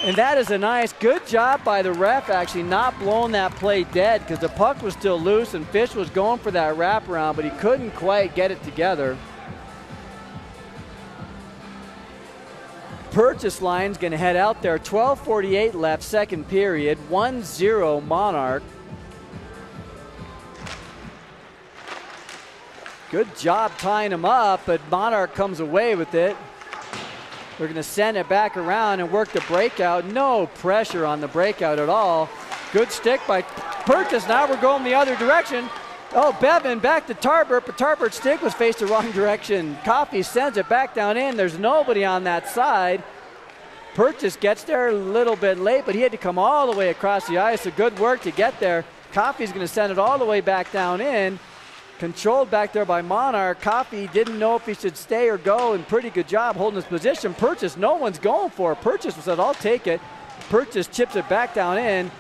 And that is a nice, good job by the ref actually not blowing that play dead, because the puck was still loose and Fish was going for that wraparound, but he couldn't quite get it together. Purchase line's going to head out there. 12:48 left, second period. 1-0 Monarch. Good job tying him up, but Monarch comes away with it. We're going to send it back around and work the breakout. No pressure on the breakout at all. Good stick by Purchase. Now we're going the other direction. Oh, Bevan back to Tarbert, but Tarbert's stick was faced the wrong direction. Coffey sends it back down in. There's nobody on that side. Purchase gets there a little bit late, but he had to come all the way across the ice. So good work to get there. Coffey's going to send it all the way back down in. Controlled back there by Monarch. Coffey didn't know if he should stay or go, and pretty good job holding his position. Purchase, no one's going for it. Purchase said, I'll take it. Purchase chips it back down in.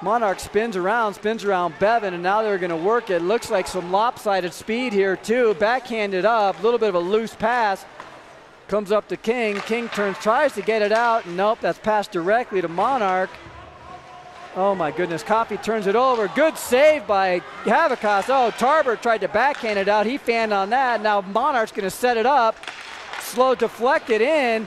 Monarch spins around Bevan, and now they're going to work it. Looks like some lopsided speed here too. Backhanded up, a little bit of a loose pass. Comes up to King. King turns, tries to get it out. Nope, that's passed directly to Monarch. Oh my goodness, Coffey turns it over. Good save by Havikas. Oh, Tarbert tried to backhand it out. He fanned on that. Now Monarch's going to set it up. Slow deflect it in.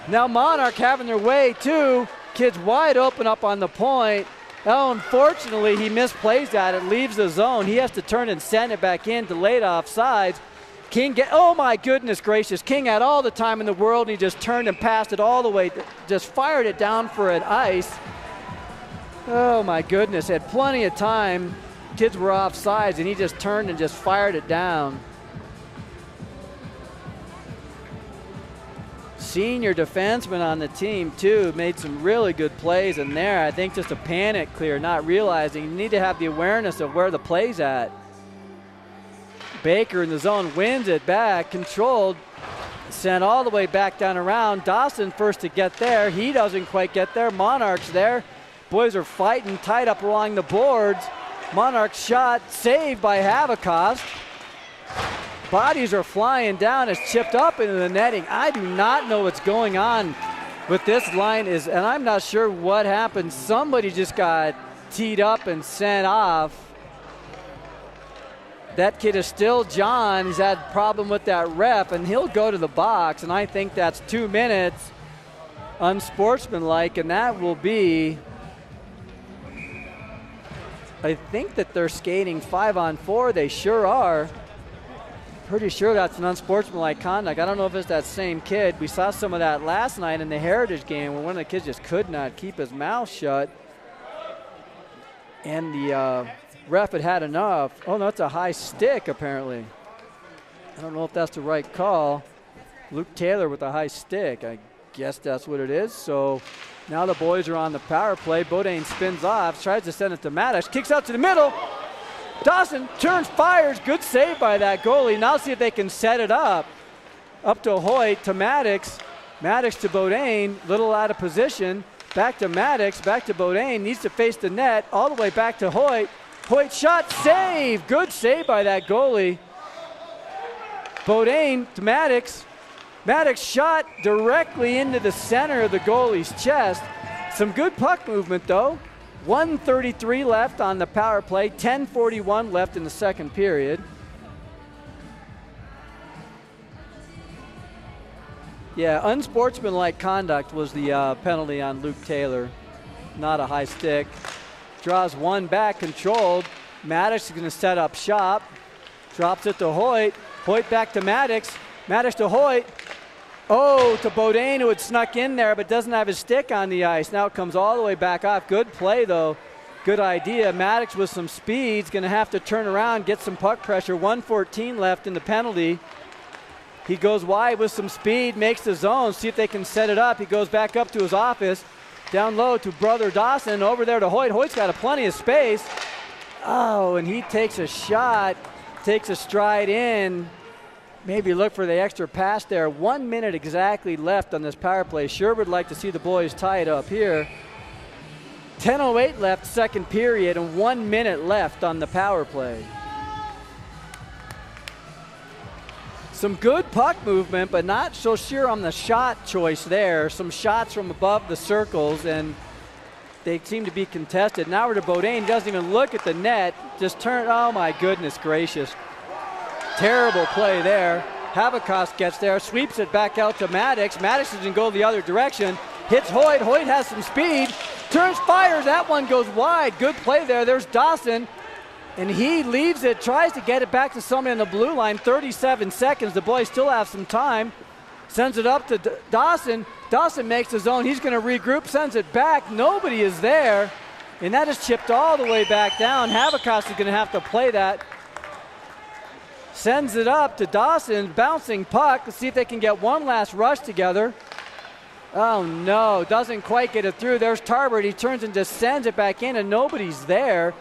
Now Monarch having their way too. Kid's wide open up on the point. Oh, unfortunately, he misplays that. It leaves the zone. He has to turn and send it back in, delayed offsides. King oh my goodness gracious. King had all the time in the world, and he just turned and passed it all the way, just fired it down for an ice. Oh my goodness, had plenty of time. Kids were offsides, and he just turned and just fired it down. Senior defenseman on the team too, made some really good plays in there. I think just a panic clear, not realizing you need to have the awareness of where the play's at. Baker in the zone wins it back, controlled, sent all the way back down around. Dawson first to get there. He doesn't quite get there. Monarch's there. Boys are fighting, tied up along the boards. Monarch shot, saved by Havikas. Bodies are flying down. It's chipped up into the netting. I do not know what's going on with this line, and I'm not sure what happened. Somebody just got teed up and sent off. That kid is still John. He's had a problem with that rep, and he'll go to the box, and I think that's 2 minutes unsportsmanlike, and that will be, I think that they're skating 5-on-4. They sure are. Pretty sure that's an unsportsmanlike conduct. I don't know if it's that same kid. We saw some of that last night in the Heritage game where one of the kids just could not keep his mouth shut. And the ref had enough. Oh, no, it's a high stick, apparently. I don't know if that's the right call. Luke Taylor with a high stick. I guess that's what it is. So now the boys are on the power play. Bodine spins off, tries to send it to Maddox, kicks out to the middle. Dawson turns, fires. Good save by that goalie. Now see if they can set it up. Up to Hoyt, to Maddox. Maddox to Bodine, little out of position. Back to Maddox, back to Bodine. Needs to face the net, all the way back to Hoyt. Hoyt shot, save. Good save by that goalie. Bodine to Maddox. Maddox shot directly into the center of the goalie's chest. Some good puck movement though. 1:33 left on the power play, 10:41 left in the second period. Yeah, unsportsmanlike conduct was the penalty on Luke Taylor, not a high stick. Draws one back, controlled. Maddox is going to set up shop. Drops it to Hoyt. Hoyt back to Maddox. Maddox to Hoyt. Oh, to Bodine, who had snuck in there but doesn't have his stick on the ice. Now it comes all the way back off. Good play, though. Good idea. Maddox with some speed is going to have to turn around, get some puck pressure. 1:14 left in the penalty. He goes wide with some speed, makes the zone, see if they can set it up. He goes back up to his office. Down low to brother Dawson, over there to Hoyt. Hoyt's got plenty of space. Oh, and he takes a shot, takes a stride in. Maybe look for the extra pass there. 1 minute exactly left on this power play. Sure would like to see the boys tie it up here. 10:08 left, second period, and 1 minute left on the power play. Some good puck movement, but not so sure on the shot choice there. Some shots from above the circles, and they seem to be contested. Now we're to Bodine, doesn't even look at the net, just turn, oh my goodness gracious. Terrible play there. Habakkuk gets there, sweeps it back out to Maddox. Maddox is going to go the other direction. Hits Hoyt. Hoyt has some speed. Turns, fires. That one goes wide. Good play there. There's Dawson. And he leaves it, tries to get it back to somebody on the blue line. 37 seconds. The boys still have some time. Sends it up to Dawson. Dawson makes his own. He's going to regroup, sends it back. Nobody is there. And that is chipped all the way back down. Habakkuk is going to have to play that. Sends it up to Dawson. Bouncing puck. Let's see if they can get one last rush together. Oh, no. Doesn't quite get it through. There's Tarbert. He turns and just sends it back in, and nobody's there.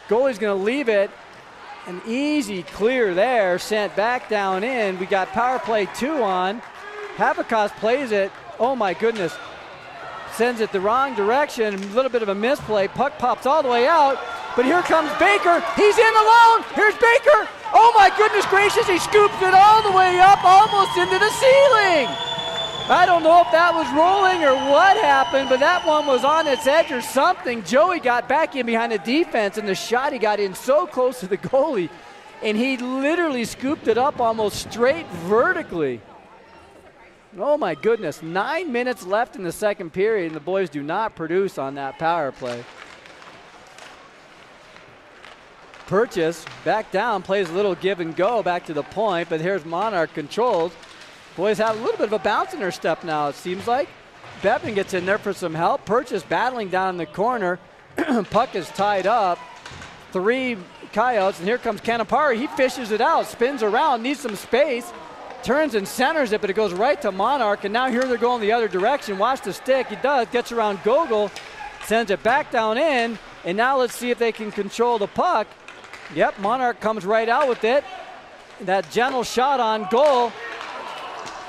Goalie's going to leave it. An easy clear there. Sent back down in. We got power play 2 on. Habakkuk plays it. Oh, my goodness. Sends it the wrong direction. A little bit of a misplay. Puck pops all the way out. But here comes Baker. He's in alone. Here's Baker. Oh, my goodness gracious. He scoops it all the way up, almost into the ceiling. I don't know if that was rolling or what happened, but that one was on its edge or something. Joey got back in behind the defense, and the shot, he got in so close to the goalie, and he literally scooped it up almost straight vertically. Oh, my goodness. 9 minutes left in the second period, and the boys do not produce on that power play. Purchase back down, plays a little give and go back to the point, but here's Monarch controls. Boys have a little bit of a bounce in their step now, it seems like. Bevan gets in there for some help. Purchase battling down in the corner. Puck is tied up. 3 Coyotes, and here comes Canapari. He fishes it out, spins around, needs some space, turns and centers it, but it goes right to Monarch, and now here they're going the other direction. Watch the stick. He does, gets around Gogol, sends it back down in, and now let's see if they can control the puck. Yep, Monarch comes right out with it. That gentle shot on goal.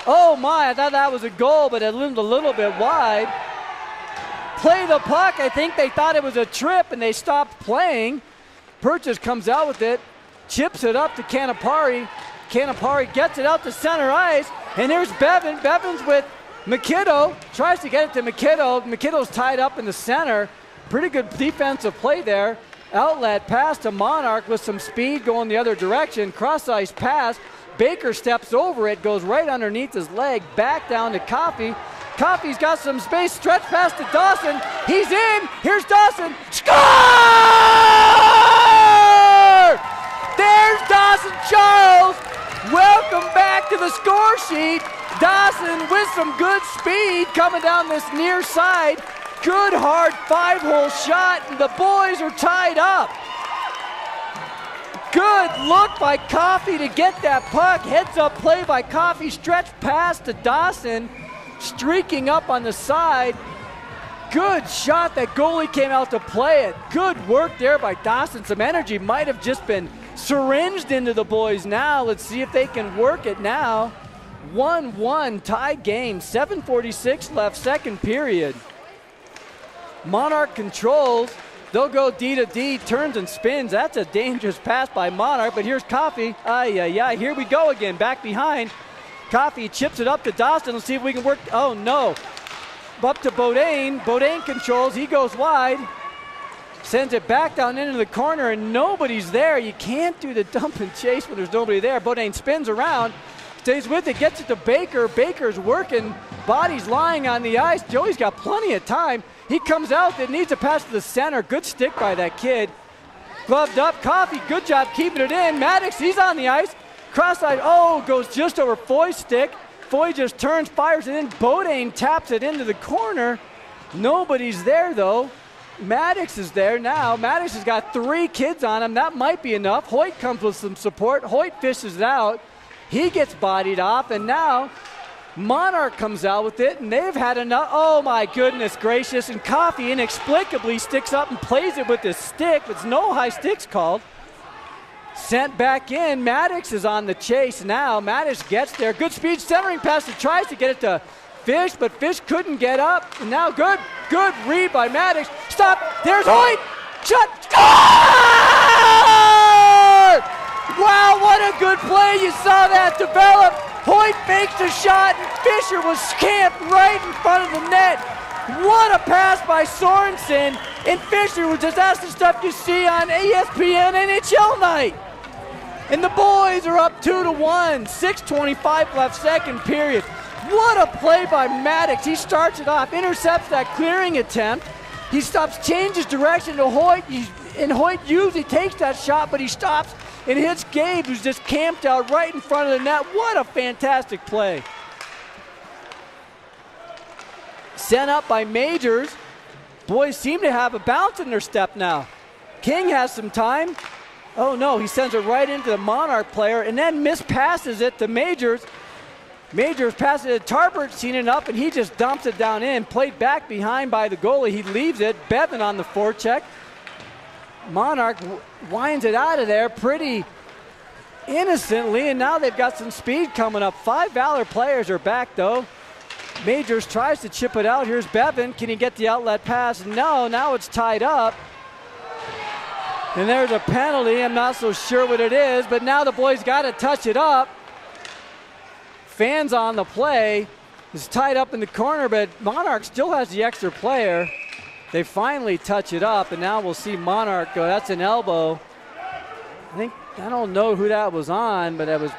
Oh my, I thought that was a goal, but it limped a little bit wide. Play the puck. I think they thought it was a trip and they stopped playing. Purchase comes out with it, chips it up to Canapari. Canapari gets it out to center ice, and here's Bevan. Bevan's with McKinnon, tries to get it to McKinnon. McKinnon's tied up in the center. Pretty good defensive play there. Outlet pass to Monarch with some speed going the other direction. Cross ice pass. Baker steps over it, goes right underneath his leg, back down to Coffey. Coffey's got some space, stretch pass to Dawson. He's in. Here's Dawson. Score! There's Dawson Charles. Welcome back to the score sheet. Dawson with some good speed coming down this near side. Good hard 5-hole shot, and the boys are tied up. Good look by Coffey to get that puck. Heads up play by Coffey. Stretch pass to Dawson. Streaking up on the side. Good shot. That goalie came out to play it. Good work there by Dawson. Some energy might have just been syringed into the boys now. Let's see if they can work it now. 1-1 tied game. 7:46 left, second period. Monarch controls. They'll go D to D, turns and spins. That's a dangerous pass by Monarch, but here's Coffey. Here we go again, back behind. Coffey chips it up to Dawson. Let's see if we can work. Oh, no. Up to Bodine. Bodine controls. He goes wide. Sends it back down into the corner, and nobody's there. You can't do the dump and chase when there's nobody there. Bodine spins around, stays with it, gets it to Baker. Baker's working. Body's lying on the ice. Joey's got plenty of time. He comes out, it needs a pass to the center. Good stick by that kid. Gloved up, Coffey, good job keeping it in. Maddox, he's on the ice. Cross-side, goes just over Foy's stick. Foy just turns, fires it in. Bodine taps it into the corner. Nobody's there, though. Maddox is there now. Maddox has got 3 kids on him. That might be enough. Hoyt comes with some support. Hoyt fishes it out. He gets bodied off, and now Monarch comes out with it, and they've had enough. Oh, my goodness gracious. And Coffey inexplicably sticks up and plays it with his stick. But no high sticks called. Sent back in. Maddox is on the chase now. Maddox gets there. Good speed centering pass. He tries to get it to Fish, but Fish couldn't get up. And now good read by Maddox. Stop. There's Hoyt. Shot. Score! Wow, what a good play. You saw that develop. Hoyt fakes a shot, and Fisher was camped right in front of the net. What a pass by Sorensen, and Fisher was just that's the stuff you see on ESPN NHL night. And the boys are up 2-1. 6:25 left, second period. What a play by Maddox. He starts it off, intercepts that clearing attempt. He stops, changes direction to Hoyt, and Hoyt usually takes that shot, but he stops and hits Gabe, who's just camped out right in front of the net. What a fantastic play. Sent up by Majors. Boys seem to have a bounce in their step now. King has some time. Oh no, he sends it right into the Monarch player and then mispasses it to Majors. Majors passes it to Tarbert, seen it up, and he just dumps it down in. Played back behind by the goalie. He leaves it. Bevan on the forecheck. Monarch winds it out of there pretty innocently, and now they've got some speed coming up. 5 Valor players are back though. Majors tries to chip it out. Here's Bevan. Can he get the outlet pass? No, now it's tied up. And there's a penalty. I'm not so sure what it is, but now the boys got to touch it up. Fans on the play. It's tied up in the corner, but Monarch still has the extra player. They finally touch it up, and now we'll see Monarch go. That's an elbow. I don't know who that was on, but that was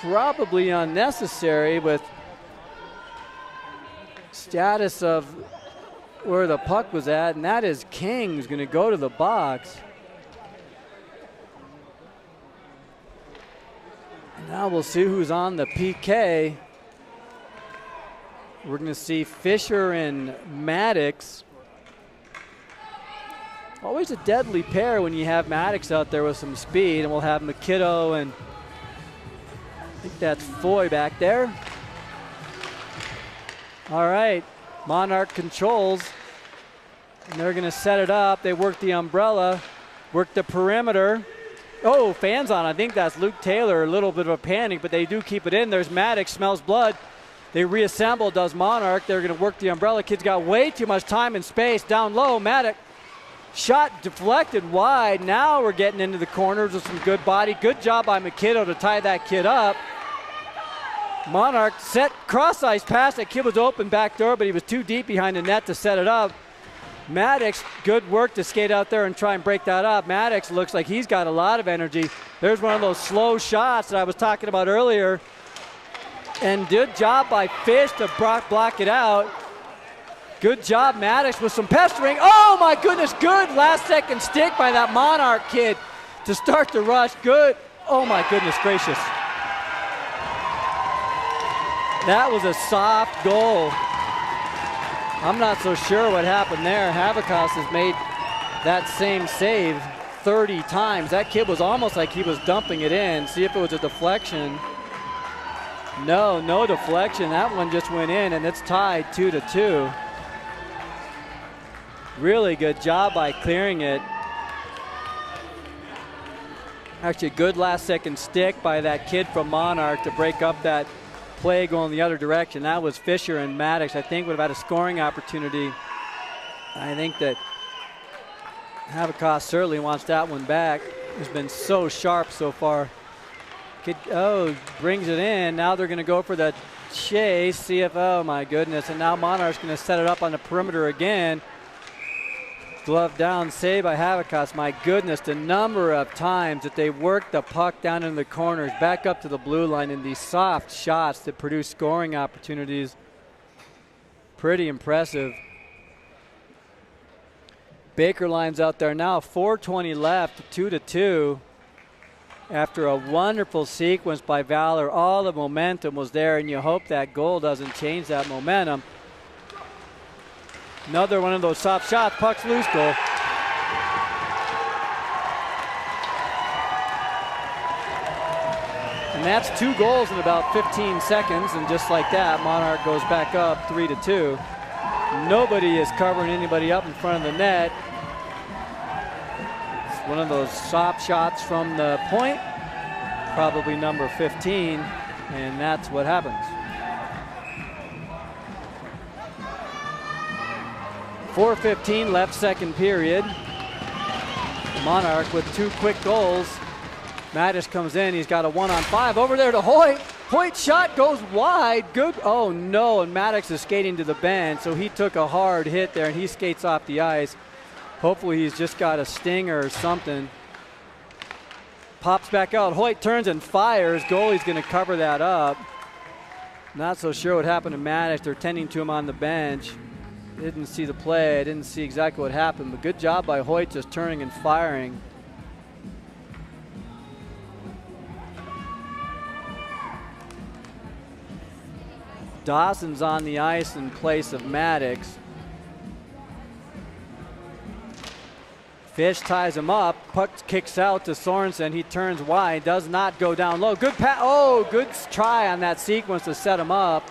probably unnecessary with status of where the puck was at, and that is King, who's going to go to the box. Now we'll see who's on the PK. We're going to see Fisher and Maddox. Always a deadly pair when you have Maddox out there with some speed, and we'll have McKinnon and I think that's Foy back there. All right, Monarch controls, and they're going to set it up. They work the umbrella, work the perimeter. Oh, fans on. I think that's Luke Taylor. A little bit of a panic, but they do keep it in. There's Maddox, smells blood. They reassemble, does Monarch. They're going to work the umbrella. Kid's got way too much time and space. Down low, Maddox. Shot deflected wide. Now we're getting into the corners with some good body. Good job by McKinnon to tie that kid up. Monarch set cross-ice pass. That kid was open back door, but he was too deep behind the net to set it up. Maddox, good work to skate out there and try and break that up. Maddox looks like he's got a lot of energy. There's one of those slow shots that I was talking about earlier. And good job by Fish to block it out. Good job, Maddox, with some pestering. Oh my goodness, good last second stick by that Monarch kid to start the rush. Good. Oh my goodness gracious. That was a soft goal. I'm not so sure what happened there. Havikas has made that same save 30 times. That kid was almost like he was dumping it in. See if it was a deflection. No deflection. That one just went in, and it's tied 2-2. Really good job by clearing it. Actually, good last second stick by that kid from Monarch to break up that play going the other direction. That was Fisher, and Maddox, I think, would have had a scoring opportunity. I think that Havikas certainly wants that one back. He's been so sharp so far. Kid, brings it in. Now they're going to go for the chase. See if, oh my goodness. And now Monarch's going to set it up on the perimeter again. Glove down, save by Havikas. My goodness, the number of times that they work the puck down in the corners, back up to the blue line in these soft shots that produce scoring opportunities. Pretty impressive. Baker lines out there now, 4:20 left, 2-2. After a wonderful sequence by Valor, all the momentum was there, and you hope that goal doesn't change that momentum. Another one of those soft shots, puck's loose, goal. And that's 2 goals in about 15 seconds, and just like that, Monarch goes back up 3-2. Nobody is covering anybody up in front of the net. It's one of those soft shots from the point, probably number 15, and that's what happens. 4:15 left, second period. Monarch with 2 quick goals. Mattis comes in, he's got a 1-on-5 over there to Hoyt. Hoyt shot goes wide, good, oh no, and Maddox is skating to the bench, so he took a hard hit there and he skates off the ice. Hopefully he's just got a stinger or something. Pops back out. Hoyt turns and fires. Goalie's going to cover that up. Not so sure what happened to Maddox. They're tending to him on the bench. Didn't see the play. Didn't see exactly what happened, but good job by Hoyt just turning and firing. Dawson's on the ice in place of Maddox. Fish ties him up. Puck kicks out to Sorensen. He turns wide. Does not go down low. Good pass. Oh, good try on that sequence to set him up.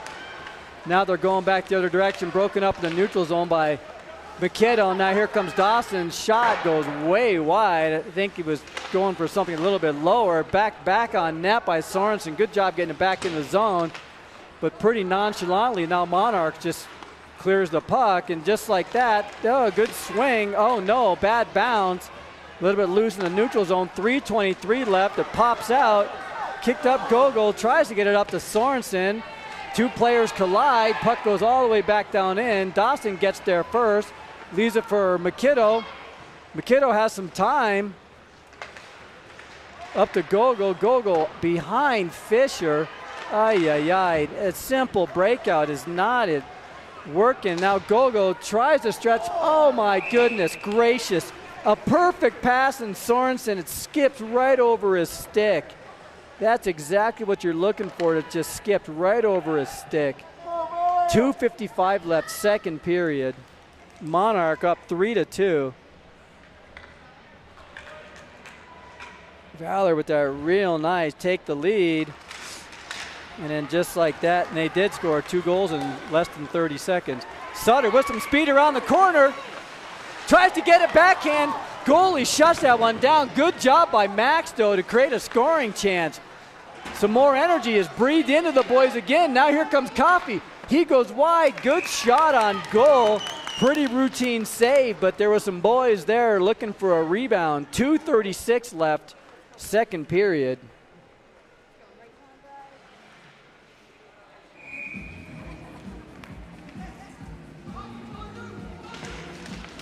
Now they're going back the other direction. Broken up in the neutral zone by MacKinnon. Now here comes Dawson's shot. Goes way wide. I think he was going for something a little bit lower. Back on net by Sorensen. Good job getting it back in the zone. But pretty nonchalantly now Monarchs just clears the puck, and just like that, oh, good swing. Oh no, bad bounce. A little bit loose in the neutral zone. 3:23 left. It pops out. Kicked up Gogol, tries to get it up to Sorensen. Two players collide. Puck goes all the way back down in. Dawson gets there first. Leaves it for MacKinnon. MacKinnon has some time. Up to Gogol. Gogol behind Fisher. Ay, ay, ay. A simple breakout is not it. Working. Now Gogol tries to stretch. Oh my goodness gracious. A perfect pass in Sorensen. It skips right over his stick. That's exactly what you're looking for. It just skipped right over his stick. 2:55 left, second period. Monarch up 3-2. Valor with that real nice take the lead. And then just like that, and they did score 2 goals in less than 30 seconds. Sutter with some speed around the corner. Tries to get it backhand. Goalie shuts that one down. Good job by Max, though, to create a scoring chance. Some more energy is breathed into the boys again. Now here comes Coffey. He goes wide. Good shot on goal. Pretty routine save, but there were some boys there looking for a rebound. 2:36 left, second period.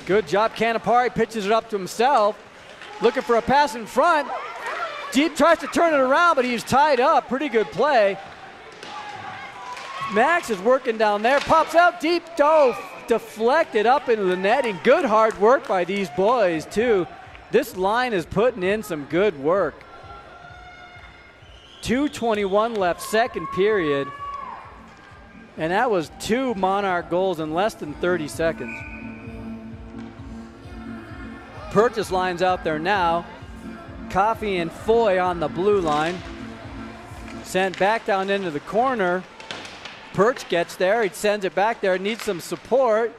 Good job, Canapari pitches it up to himself. Looking for a pass in front. Deep tries to turn it around, but he's tied up. Pretty good play. Max is working down there. Pops out deep. Deflected up into the netting. Good hard work by these boys, too. This line is putting in some good work. 2:21 left, second period. And that was 2 Monarch goals in less than 30 seconds. Purchase lines out there now. Coffey and Foy on the blue line. Sent back down into the corner. Perch gets there. He sends it back there. Needs some support.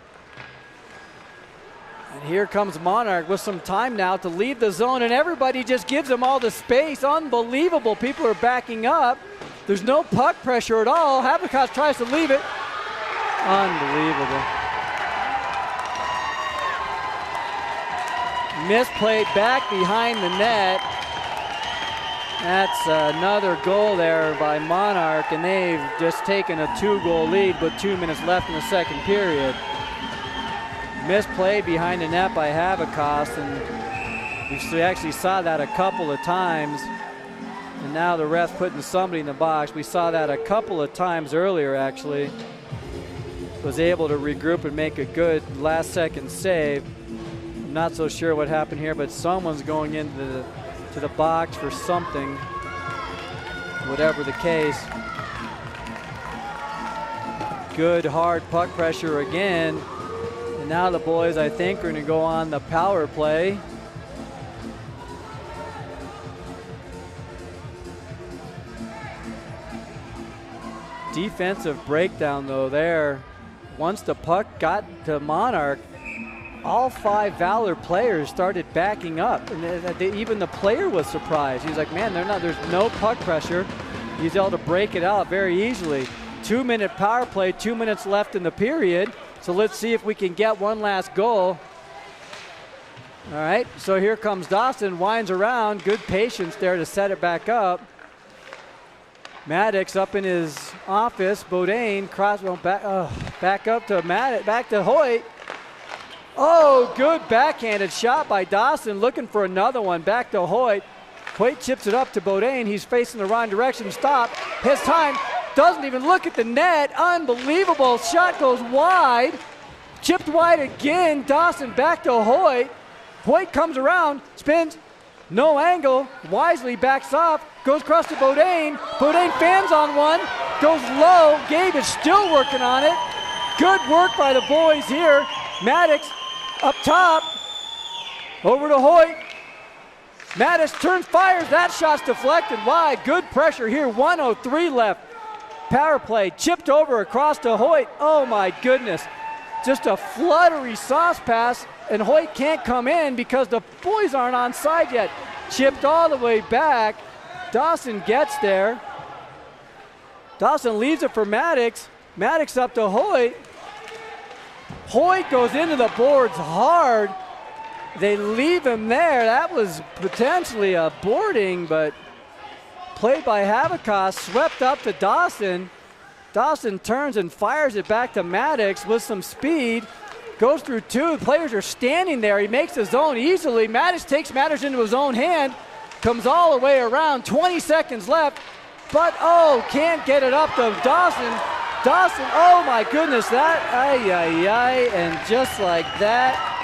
And here comes Monarch with some time now to leave the zone, and everybody just gives them all the space. Unbelievable. People are backing up. There's no puck pressure at all. Habakkuk tries to leave it. Unbelievable. Misplayed back behind the net. That's another goal there by Monarch, and they've just taken a 2-goal lead with 2 minutes left in the second period. Misplayed behind the net by Habakkuk, and we actually saw that a couple of times. And now the ref putting somebody in the box. We saw that a couple of times earlier, actually. Was able to regroup and make a good last-second save. I'm not so sure what happened here, but someone's going into the box for something, whatever the case. Good hard puck pressure again. And now the boys, I think, are going to go on the power play. Defensive breakdown, though, there. Once the puck got to Monarch, all 5 Valor players started backing up, and even the player was surprised. He's like, man, there's no puck pressure. He's able to break it out very easily. 2-minute power play, 2 minutes left in the period. So let's see if we can get one last goal. All right, so here comes Dawson, winds around. Good patience there to set it back up. Maddox up in his office. Bodine back up to Maddox, back to Hoyt. Oh, good backhanded shot by Dawson, looking for another one. Back to Hoyt. Hoyt chips it up to Bodine. He's facing the wrong direction. Stop. His time. Doesn't even look at the net. Unbelievable. Shot goes wide. Chipped wide again. Dawson back to Hoyt. Hoyt comes around. Spins. No angle. Wisely backs off. Goes across to Bodine. Bodine fans on one. Goes low. Gabe is still working on it. Good work by the boys here. Maddox up top. Over to Hoyt. Maddox turns, fires. That shot's deflected wide. Good pressure here. 1:03 left. Power play. Chipped over across to Hoyt. Oh my goodness. Just a fluttery sauce pass, and Hoyt can't come in because the boys aren't on side yet. Chipped all the way back. Dawson gets there. Dawson leaves it for Maddox. Maddox up to Hoyt. Hoyt goes into the boards hard. They leave him there. That was potentially a boarding, but played by Havikas, swept up to Dawson. Dawson turns and fires it back to Maddox with some speed. Goes through two. The players are standing there. He makes the zone easily. Maddox takes matters into his own hand. Comes all the way around. 20 seconds left. But, oh, can't get it up to Dawson. Dawson, oh my goodness, that, and just like that.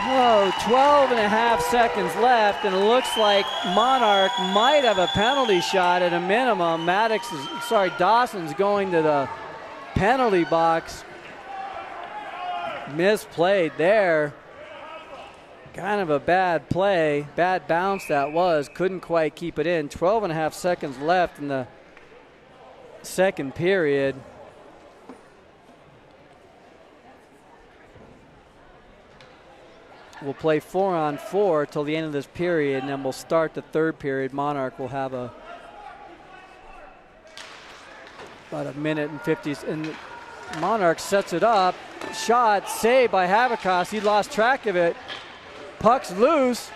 Oh, 12 and a half seconds left, and it looks like Monarch might have a penalty shot at a minimum. Dawson's going to the penalty box. Misplayed there. Kind of a bad play, bad bounce that was. Couldn't quite keep it in. 12 and a half seconds left in the second period. We'll play 4-on-4 till the end of this period, and then we'll start the third period. Monarch will have about a minute and 50. And Monarch sets it up. Shot saved by Havikas. He lost track of it. Puck's loose.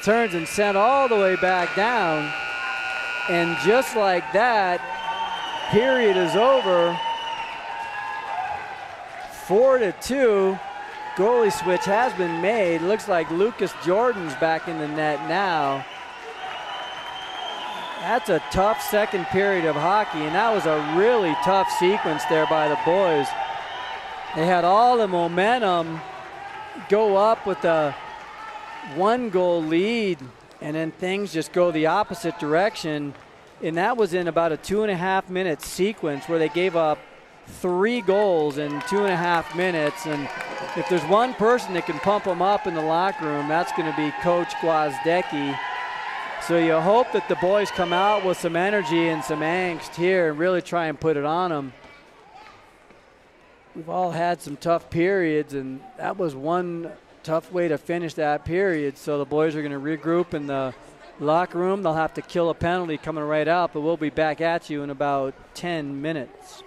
Turns and sent all the way back down. And just like that, period is over. 4-2. Goalie switch has been made. Looks like Lucas Jordan's back in the net now. That's a tough second period of hockey, and that was a really tough sequence there by the boys. They had all the momentum go up with a 1-goal lead, and then things just go the opposite direction. And that was in about a 2.5 minute sequence where they gave up 3 goals in 2.5 minutes. And if there's one person that can pump them up in the locker room, that's going to be Coach Gwozdecki. So you hope that the boys come out with some energy and some angst here and really try and put it on them. We've all had some tough periods, and that was one tough way to finish that period. So the boys are going to regroup in the locker room. They'll have to kill a penalty coming right out, but we'll be back at you in about 10 minutes.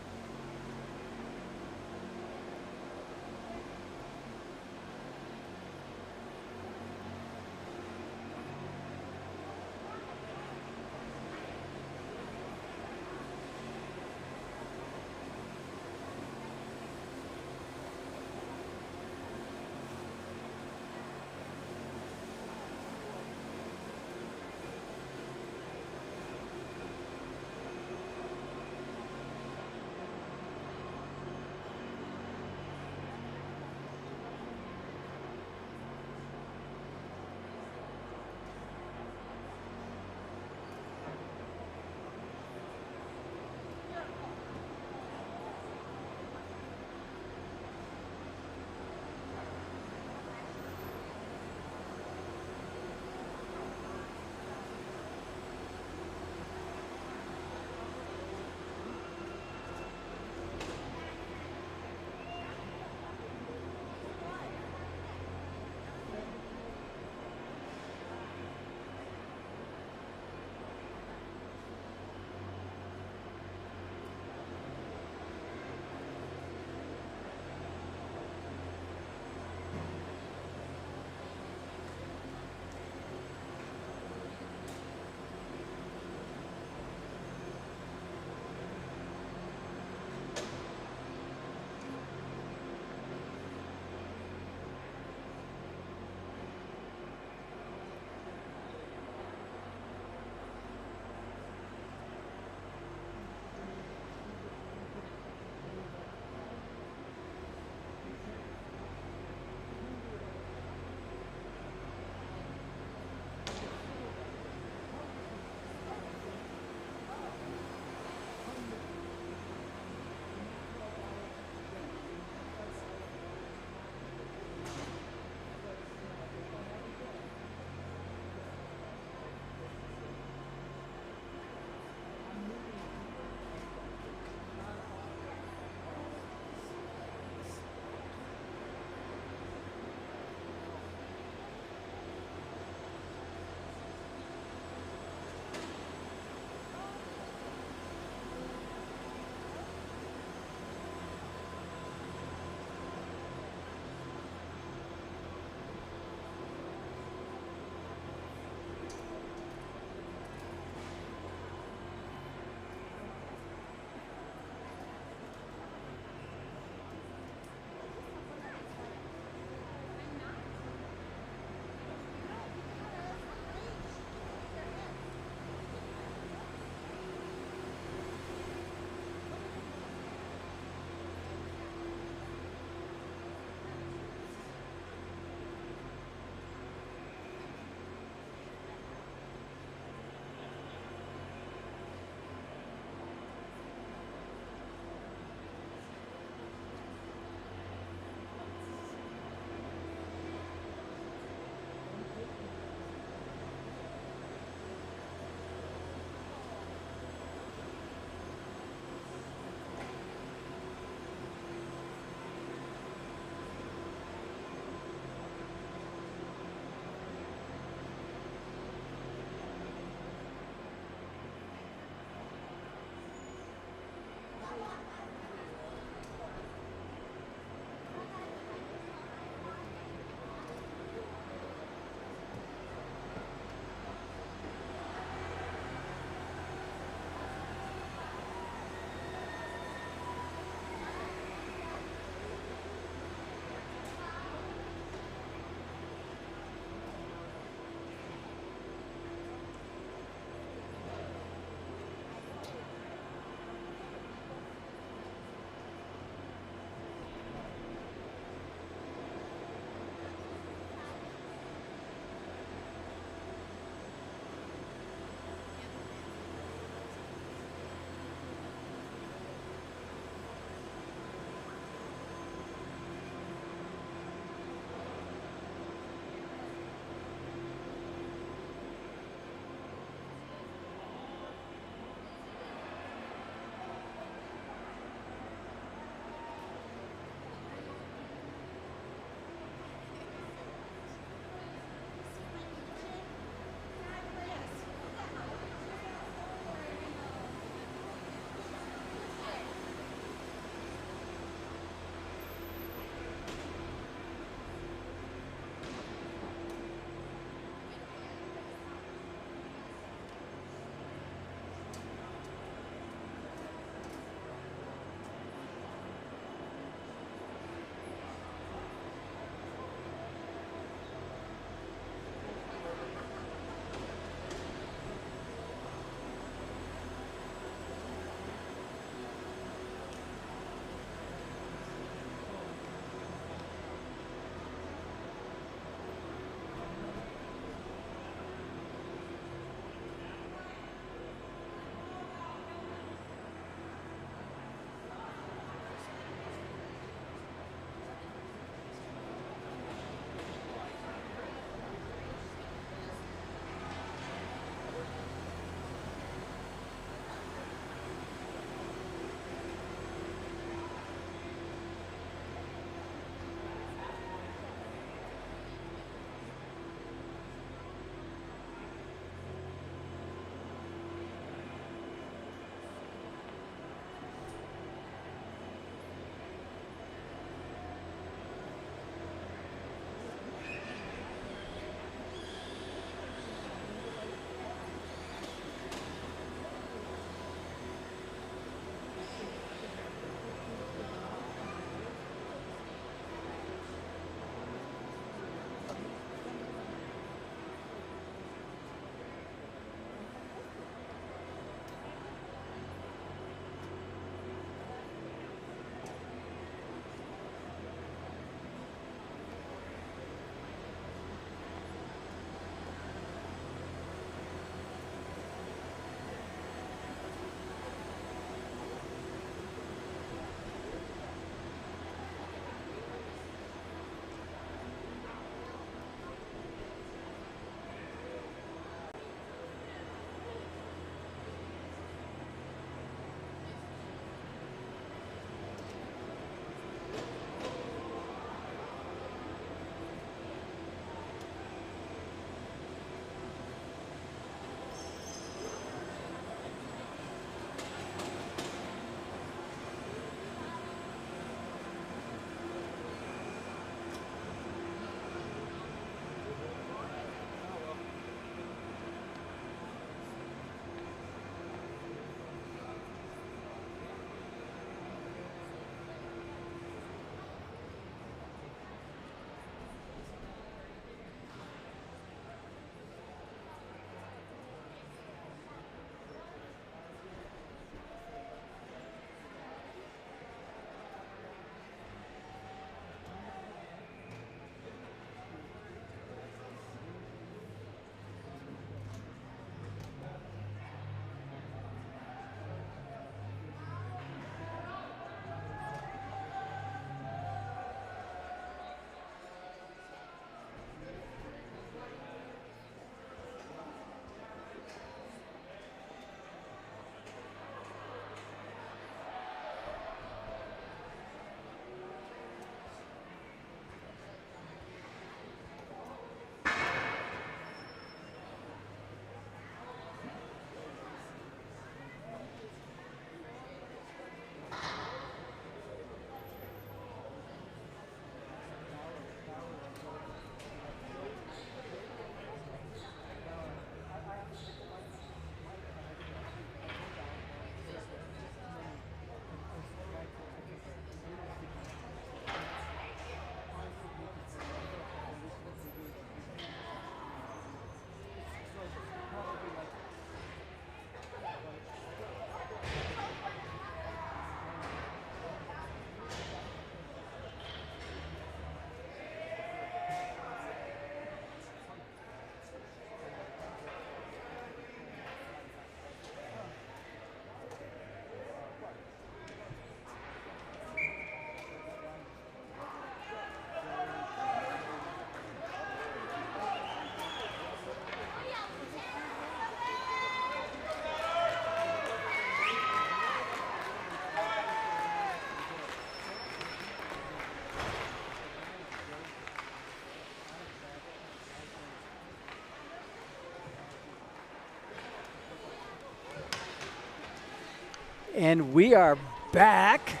And we are back.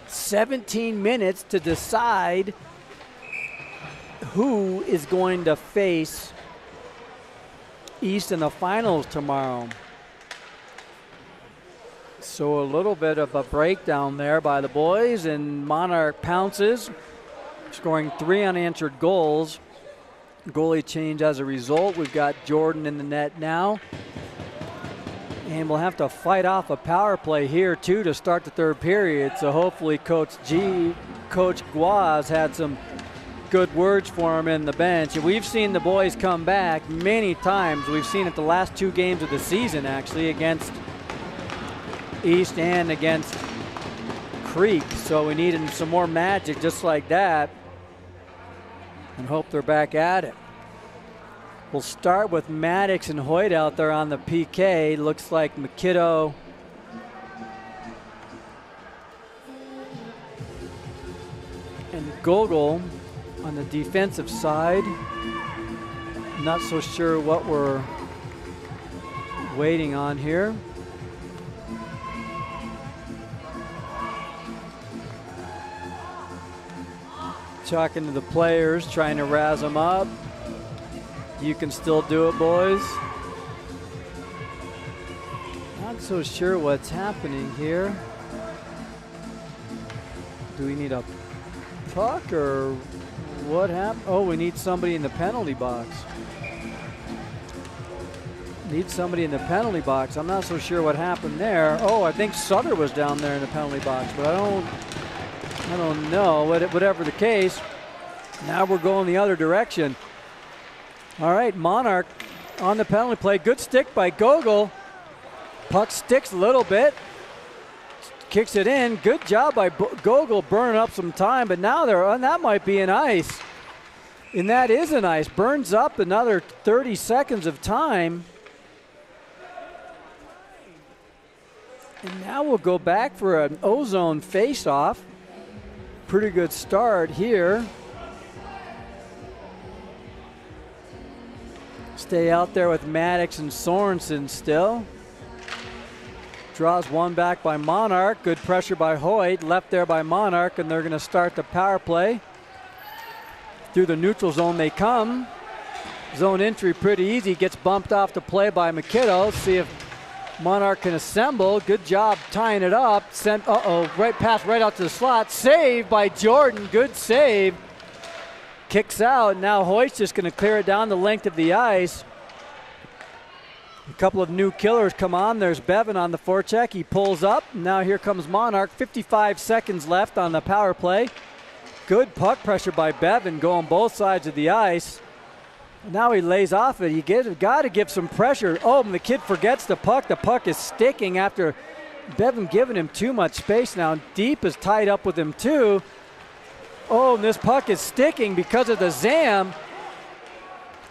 17 minutes to decide who is going to face East in the finals tomorrow. So a little bit of a breakdown there by the boys, and Monarch pounces, scoring 3 unanswered goals. Goalie change as a result. We've got Jordan in the net now. And we'll have to fight off a power play here too to start the third period. So hopefully Coach Guaz had some good words for him in the bench. And we've seen the boys come back many times. We've seen it the last 2 games of the season actually, against East and against Creek. So we needed some more magic just like that, and hope they're back at it. We'll start with Maddox and Hoyt out there on the PK. Looks like MacKinnon and Gogol on the defensive side. Not so sure what we're waiting on here. Talking to the players, trying to razz them up. You can still do it, boys. Not so sure what's happening here. Do we need a puck or what happened? Oh, we need somebody in the penalty box. Need somebody in the penalty box. I'm not so sure what happened there. Oh, I think Sutter was down there in the penalty box, but I don't know. Whatever the case, now we're going the other direction. All right, Monarch on the penalty play. Good stick by Gogol. Puck sticks a little bit. Kicks it in. Good job by Gogol burning up some time, but now that might be an ice. And that is an ice. Burns up another 30 seconds of time. And now we'll go back for an ozone face-off. Pretty good start here. Stay out there with Maddox and Sorensen still. Draws one back by Monarch. Good pressure by Hoyt. Left there by Monarch, and they're going to start the power play. Through the neutral zone they come. Zone entry pretty easy. Gets bumped off the play by MacKinnon. See if Monarch can assemble. Good job tying it up. Sent, right pass right out to the slot. Save by Jordan. Good save. Kicks out. Now Hoyt's just going to clear it down the length of the ice. A couple of new killers come on. There's Bevan on the forecheck. He pulls up. Now here comes Monarch. 55 seconds left on the power play. Good puck pressure by Bevan going both sides of the ice. Now he lays off it. You got to give some pressure. Oh, and the kid forgets the puck. The puck is sticking after Bevan giving him too much space now. Deep is tied up with him too. Oh, and this puck is sticking because of the Zam.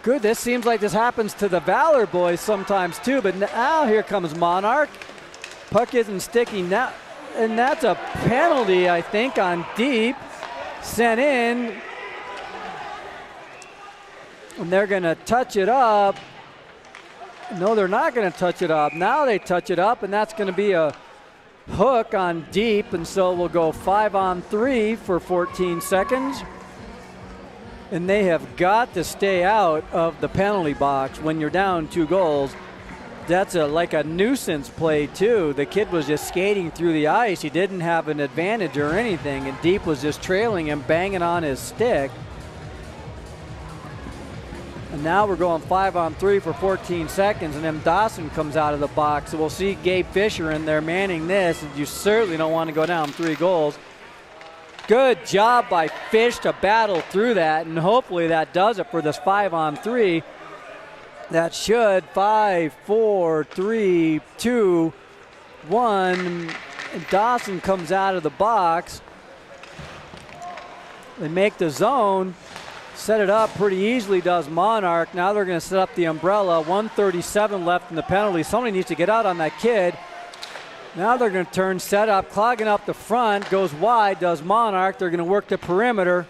Good, this seems like this happens to the Valor boys sometimes too, but now here comes Monarch. Puck isn't sticking now, and that's a penalty, I think, on Deep. Sent in. And they're going to touch it up. No, they're not going to touch it up. Now they touch it up, and that's going to be a hook on Deep, and so we'll go 5-on-3 for 14 seconds. And they have got to stay out of the penalty box when you're down 2 goals. That's like a nuisance play too. The kid was just skating through the ice. He didn't have an advantage or anything, and Deep was just trailing him, banging on his stick. And now we're going 5-on-3 for 14 seconds, and then Dawson comes out of the box. So we'll see Gabe Fisher in there manning this, and you certainly don't want to go down 3 goals. Good job by Fish to battle through that, and hopefully that does it for this 5-on-3. That should 5, 4, 3, 2, 1. And Dawson comes out of the box. They make the zone. Set it up pretty easily, does Monarch. Now they're going to set up the umbrella. 1:37 left in the penalty. Somebody needs to get out on that kid. Now they're going to turn, set up, clogging up the front. Goes wide, does Monarch. They're going to work the perimeter.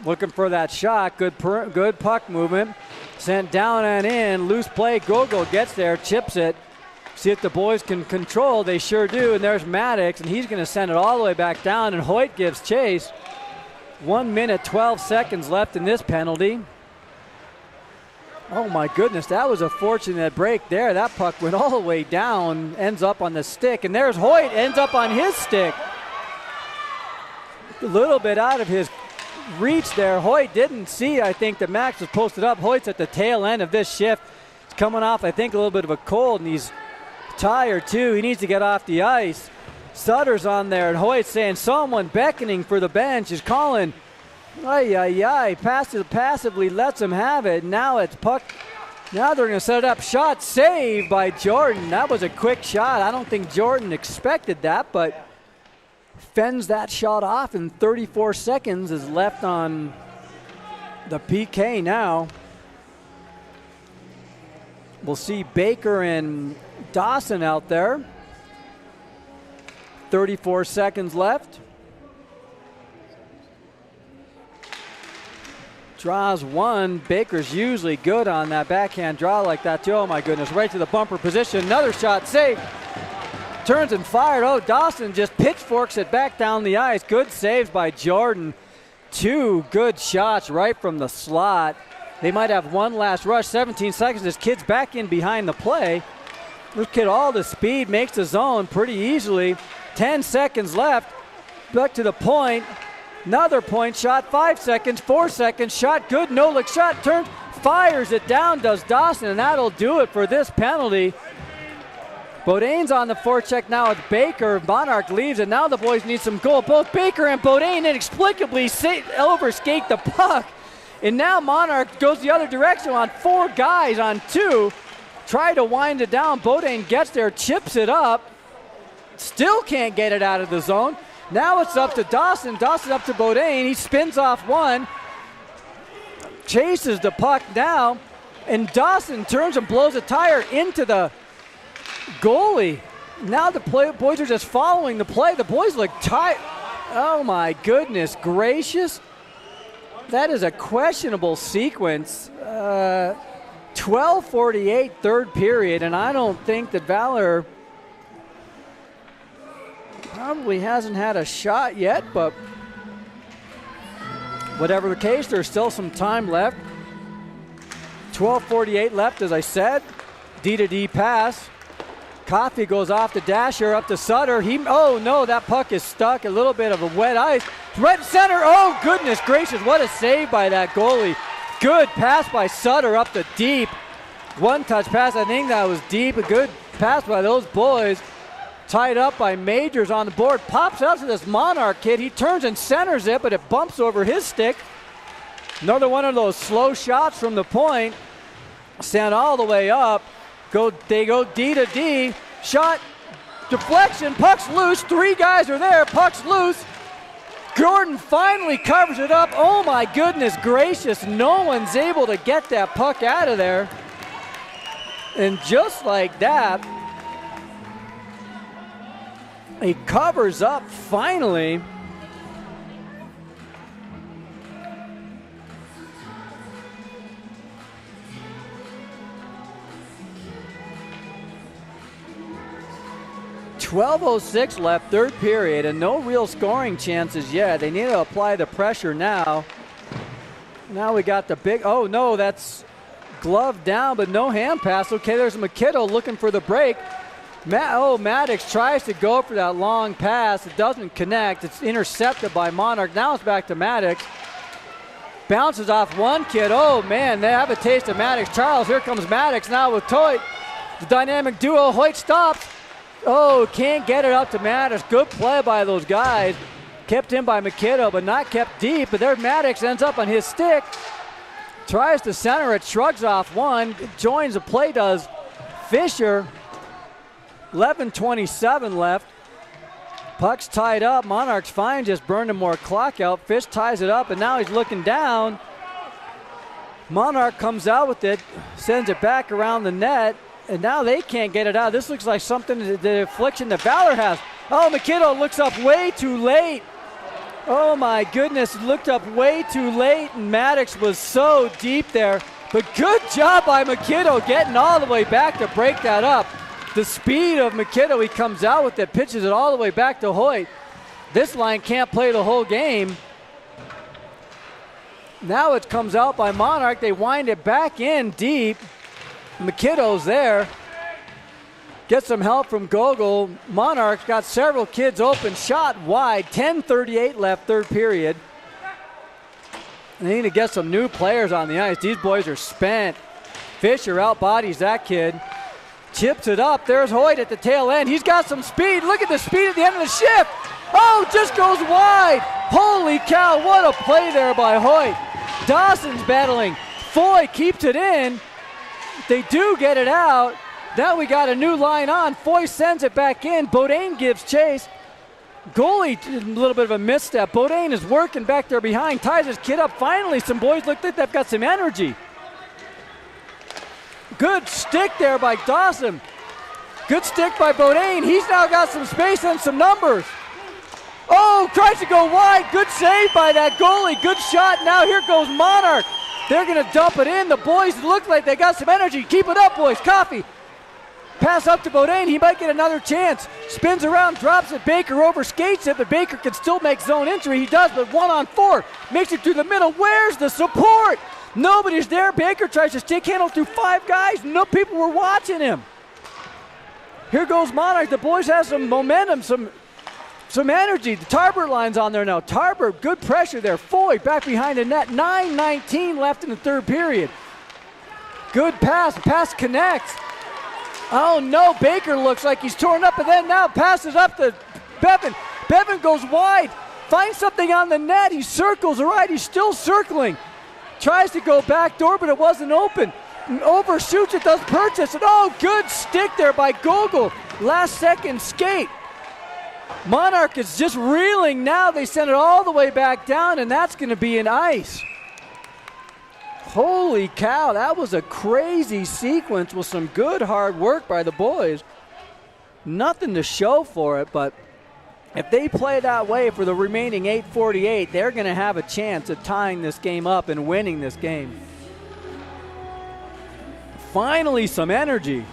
Looking for that shot. Good puck movement. Sent down and in. Loose play. Gogol gets there, chips it. See if the boys can control. They sure do. And there's Maddox, and he's going to send it all the way back down, and Hoyt gives chase. 1 minute, 12 seconds left in this penalty. Oh my goodness, that was a fortunate break there. That puck went all the way down, ends up on the stick, and there's Hoyt, ends up on his stick. A little bit out of his reach there. Hoyt didn't see, I think, that Max was posted up. Hoyt's at the tail end of this shift. He's coming off, I think, a little bit of a cold, and he's tired too. He needs to get off the ice. Sutter's on there, and Hoyt's saying someone beckoning for the bench is calling. Ay, ay, ay. Passively lets him have it. Now it's puck. Now they're going to set it up. Shot saved by Jordan. That was a quick shot. I don't think Jordan expected that, but fends that shot off, and 34 seconds is left on the PK now. We'll see Baker and Dawson out there. 34 seconds left. Draws one. Baker's usually good on that backhand draw like that too. Oh my goodness, right to the bumper position. Another shot saved. Turns and fired. Oh, Dawson just pitchforks it back down the ice. Good saves by Jordan. 2 good shots right from the slot. They might have one last rush. 17 seconds. This kid's back in behind the play. This kid all the speed, makes the zone pretty easily. 10 seconds left. Back to the point. Another point shot. 5 seconds. 4 seconds. Shot good. No look shot. Turns. Fires it down. Does Dawson. And that'll do it for this penalty. Bodain's on the forecheck now with Baker. Monarch leaves, and now the boys need some goal. Both Baker and Bodain inexplicably overskate the puck. And now Monarch goes the other direction on 4 guys on 2. Try to wind it down. Bodain gets there, chips it up. Still can't get it out of the zone. Now it's up to Dawson. Dawson up to Bodain. He spins off one. Chases the puck now. And Dawson turns and blows a tire into the goalie. Now the boys are just following the play. The boys look tight. Oh my goodness gracious. That is a questionable sequence. 12:48 third period, and I don't think that Valor probably hasn't had a shot yet, but whatever the case, there's still some time left. 12:48 left, as I said. D-to-D pass. Coffey goes off the dasher up to Sutter. Oh no, that puck is stuck. A little bit of a wet ice. Right center. Oh goodness gracious, what a save by that goalie. Good pass by Sutter up the deep. One touch pass, I think that was deep. A good pass by those boys. Tied up by Majors on the board. Pops out to this Monarch kid. He turns and centers it, but it bumps over his stick. Another one of those slow shots from the point. Sent all the way up. They go D to D. Shot. Deflection. Puck's loose. 3 guys are there. Puck's loose. Jordan finally covers it up. Oh my goodness gracious. No one's able to get that puck out of there. And just like that, he covers up finally. .12:06 left, third period, and no real scoring chances yet. They need to apply the pressure now. Now we got the big, oh no, that's glove down, but no hand pass. Okay, there's MacKinnon looking for the break. Maddox tries to go for that long pass. It doesn't connect. It's intercepted by Monarch. Now it's back to Maddox. Bounces off one kid. Oh man, they have a taste of Maddox. Charles, here comes Maddox now with Hoyt. The dynamic duo. Hoyt stops. Oh, can't get it up to Maddox. Good play by those guys. Kept in by MacKinnon, but not kept deep. But there Maddox ends up on his stick. Tries to center it, shrugs off one. Joins the play, does Fisher. 11:27 left. Puck's tied up. Monarch's fine, just burning more clock out. Fish ties it up, and now he's looking down. Monarch comes out with it, sends it back around the net. And now they can't get it out. This looks like something, the affliction that Valor has. Oh, MacKinnon looks up way too late. Oh my goodness, looked up way too late, and Maddox was so deep there. But good job by MacKinnon getting all the way back to break that up. the speed of MacKinnon. He comes out with it, pitches it all the way back to Hoyt. This line can't play the whole game. Now it comes out by Monarch. They wind it back in deep. MacKinnon's there. Get some help from Gogol. Monarch's got several kids open, shot wide. 10:38 left, third period. They need to get some new players on the ice. These boys are spent. Fisher outbodies that kid. Chips it up. There's Hoyt at the tail end. He's got some speed. Look at the speed at the end of the shift. Oh, just goes wide. Holy cow, what a play there by Hoyt. Dawson's battling. Foy keeps it in. They do get it out. Now we got a new line on. Foy sends it back in. Bodine gives chase. Goalie, a little bit of a misstep. Bodine is working back there behind. Ties his kid up. Finally, some boys look like they've got some energy. Good stick there by Dawson. Good stick by Bodine. He's now got some space and some numbers. Oh, tries to go wide. Good save by that goalie. Good shot. Now here goes Monarch. They're going to dump it in. The boys look like they got some energy. Keep it up, boys. Coffee. Pass up to Bodine. He might get another chance. Spins around, drops it. Baker overskates it, but Baker can still make zone entry. He does, but 1-on-4. Makes it through the middle. Where's the support? Nobody's there. Baker tries to stick handle through 5 guys. No people were watching him. Here goes Monarch. The boys have some momentum, some energy. The Tarbert line's on there now. Tarbert, good pressure there. Foy back behind the net. 9:19 left in the third period. Good pass. Pass connects. Oh no, Baker looks like he's torn up, and then now passes up to Bevan. Bevan goes wide. Finds something on the net. He circles. All right, he's still circling. Tries to go back door, but it wasn't open. Overshoots it, does purchase. And oh, good stick there by Gogol. Last second skate. Monarch is just reeling now. They send it all the way back down, and that's going to be an ice. Holy cow, that was a crazy sequence with some good hard work by the boys. Nothing to show for it, but if they play that way for the remaining 8:48, they're going to have a chance at tying this game up and winning this game. Finally, some energy.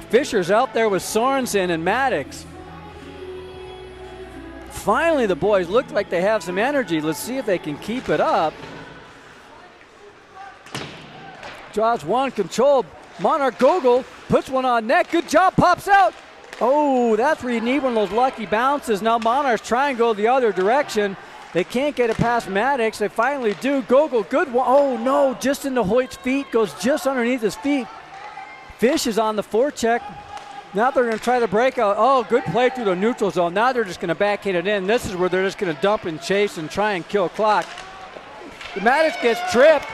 Fisher's out there with Sorensen and Maddox. Finally, the boys look like they have some energy. Let's see if they can keep it up. Draws one, control. Monarch Gogol puts one on net. Good job, pops out. Oh, that's where you need one of those lucky bounces. Now Monarchs try and go the other direction. They can't get it past Maddox. They finally do. Gogol, good one. Oh no, just into Hoyt's feet. Goes just underneath his feet. Fish is on the forecheck. Now they're going to try to break out. Oh, good play through the neutral zone. Now they're just going to backhand it in. This is where they're just going to dump and chase and try and kill clock. Maddox gets tripped.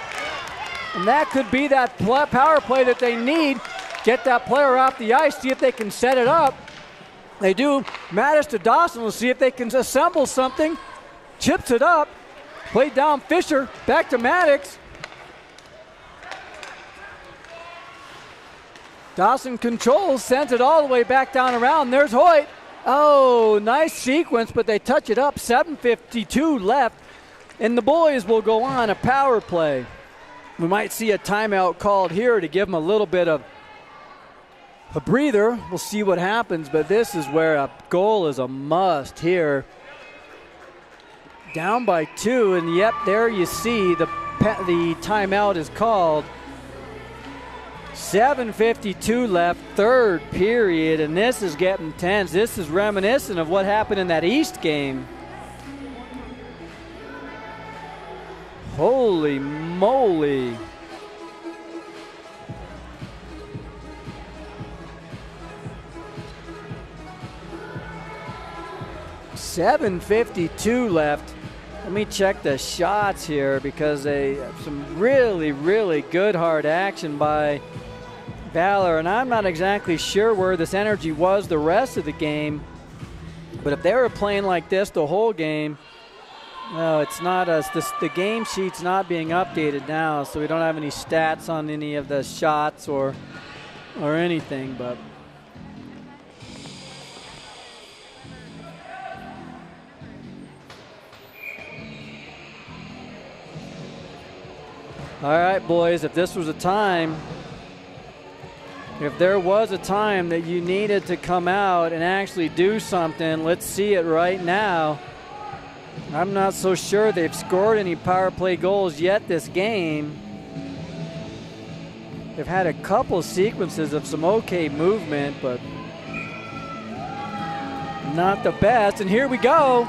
And that could be that power play that they need. Get that player off the ice, see if they can set it up. They do. Maddox to Dawson. We'll see if they can assemble something. Chips it up. Played down Fisher. Back to Maddox. Dawson controls, sends it all the way back down around. There's Hoyt. Oh, nice sequence, but they touch it up. 7:52 left. And the boys will go on a power play. We might see a timeout called here to give them a little bit of a breather. We'll see what happens, but this is where a goal is a must here. Down by 2, and yep, there you see the timeout is called. 7:52 left, third period, and this is getting tense. This is reminiscent of what happened in that East game. Holy moly. $7:52 left. Let me check the shots here because some really, really good hard action by Valor, and I'm not exactly sure where this energy was the rest of the game, but if they were playing like this the whole game, no, it's not us. The game sheet's not being updated now, so we don't have any stats on any of the shots or anything, but all right, boys, if this was a time, If there was a time that you needed to come out and actually do something, let's see it right now. I'm not so sure they've scored any power play goals yet this game. They've had a couple sequences of some okay movement, but not the best. And here we go.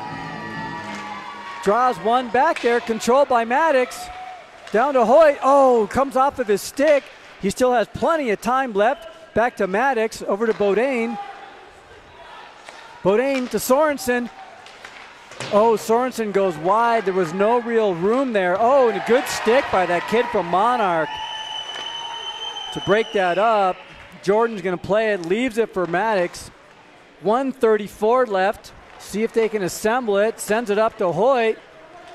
Draws one back there, controlled by Maddox. Down to Hoyt. Oh, comes off of his stick. He still has plenty of time left. Back to Maddox, over to Bodine. Bodine to Sorensen. Oh, Sorensen goes wide. There was no real room there. Oh, and a good stick by that kid from Monarch to break that up. Jordan's going to play it, leaves it for Maddox. 1:34 left. See if they can assemble it. Sends it up to Hoyt.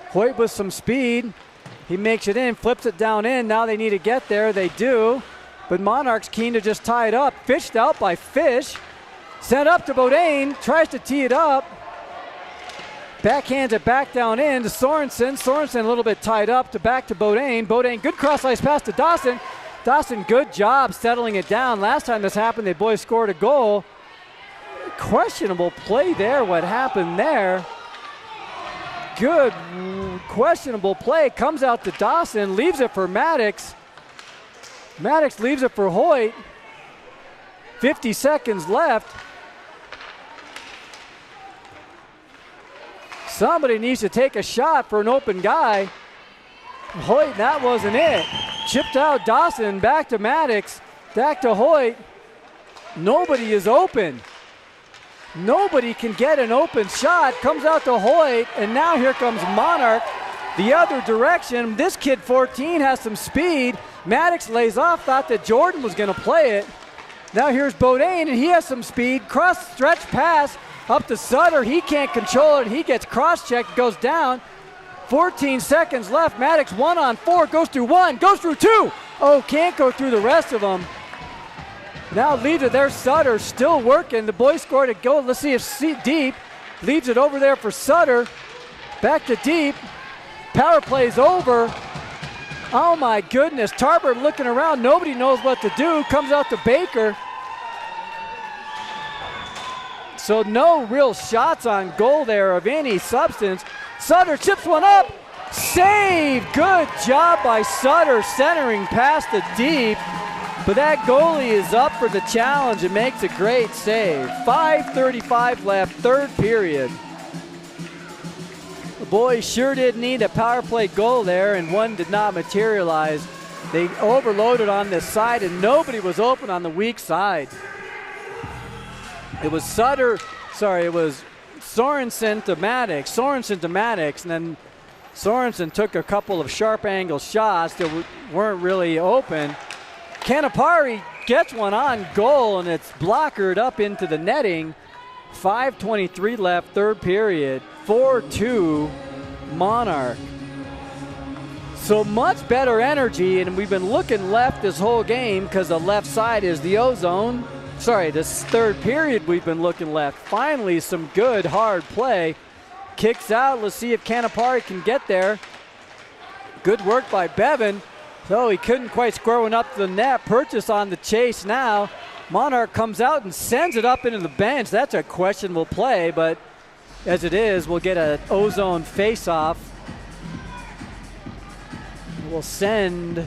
Hoyt with some speed. He makes it in, flips it down in. Now they need to get there. They do. But Monarch's keen to just tie it up. Fished out by Fish. Sent up to Bodine. Tries to tee it up. Backhands it back down in to Sorensen. Sorensen a little bit tied up to back to Bodine. Bodine, good cross-ice pass to Dawson. Dawson, good job settling it down. Last time this happened, they boys scored a goal. Questionable play there, what happened there. Good, questionable play. Comes out to Dawson, leaves it for Maddox. Maddox leaves it for Hoyt. 50 seconds left. Somebody needs to take a shot for an open guy. Hoyt, that wasn't it. Chipped out Dawson, back to Maddox, back to Hoyt. Nobody is open. Nobody can get an open shot. Comes out to Hoyt, and now here comes Monarch the other direction. This kid, 14, has some speed. Maddox lays off, thought that Jordan was going to play it. Now here's Bodine, and he has some speed. Cross stretch pass up to Sutter. He can't control it. He gets cross-checked, goes down. 14 seconds left. Maddox 1-on-4, goes through one, goes through two. Oh, can't go through the rest of them. Now leaves it there. Sutter still working. The boys scored a goal. Let's see if Deep leaves it over there for Sutter. Back to Deep. Power play's over. Oh my goodness. Tarbert looking around. Nobody knows what to do. Comes out to Baker. So no real shots on goal there of any substance. Sutter chips one up. Save. Good job by Sutter centering past the Deep. But that goalie is up for the challenge and makes a great save. 5:35 left, third period. The boys sure did need a power play goal there, and one did not materialize. They overloaded on this side, and nobody was open on the weak side. It was it was Sorensen to Maddox, and then Sorensen took a couple of sharp angle shots that weren't really open. Canapari gets one on goal, and it's blockered up into the netting. 5:23 left, third period. 4-2 Monarch. So much better energy, and we've been looking left this whole game because the left side is the O-zone. This third period we've been looking left. Finally, some good hard play. Kicks out. Let's see if Canapari can get there. Good work by Bevan. So he couldn't quite square one up to the net. Purchase on the chase now. Monarch comes out and sends it up into the bench. That's a questionable play, but as it is, we'll get an O-zone face-off. We'll send the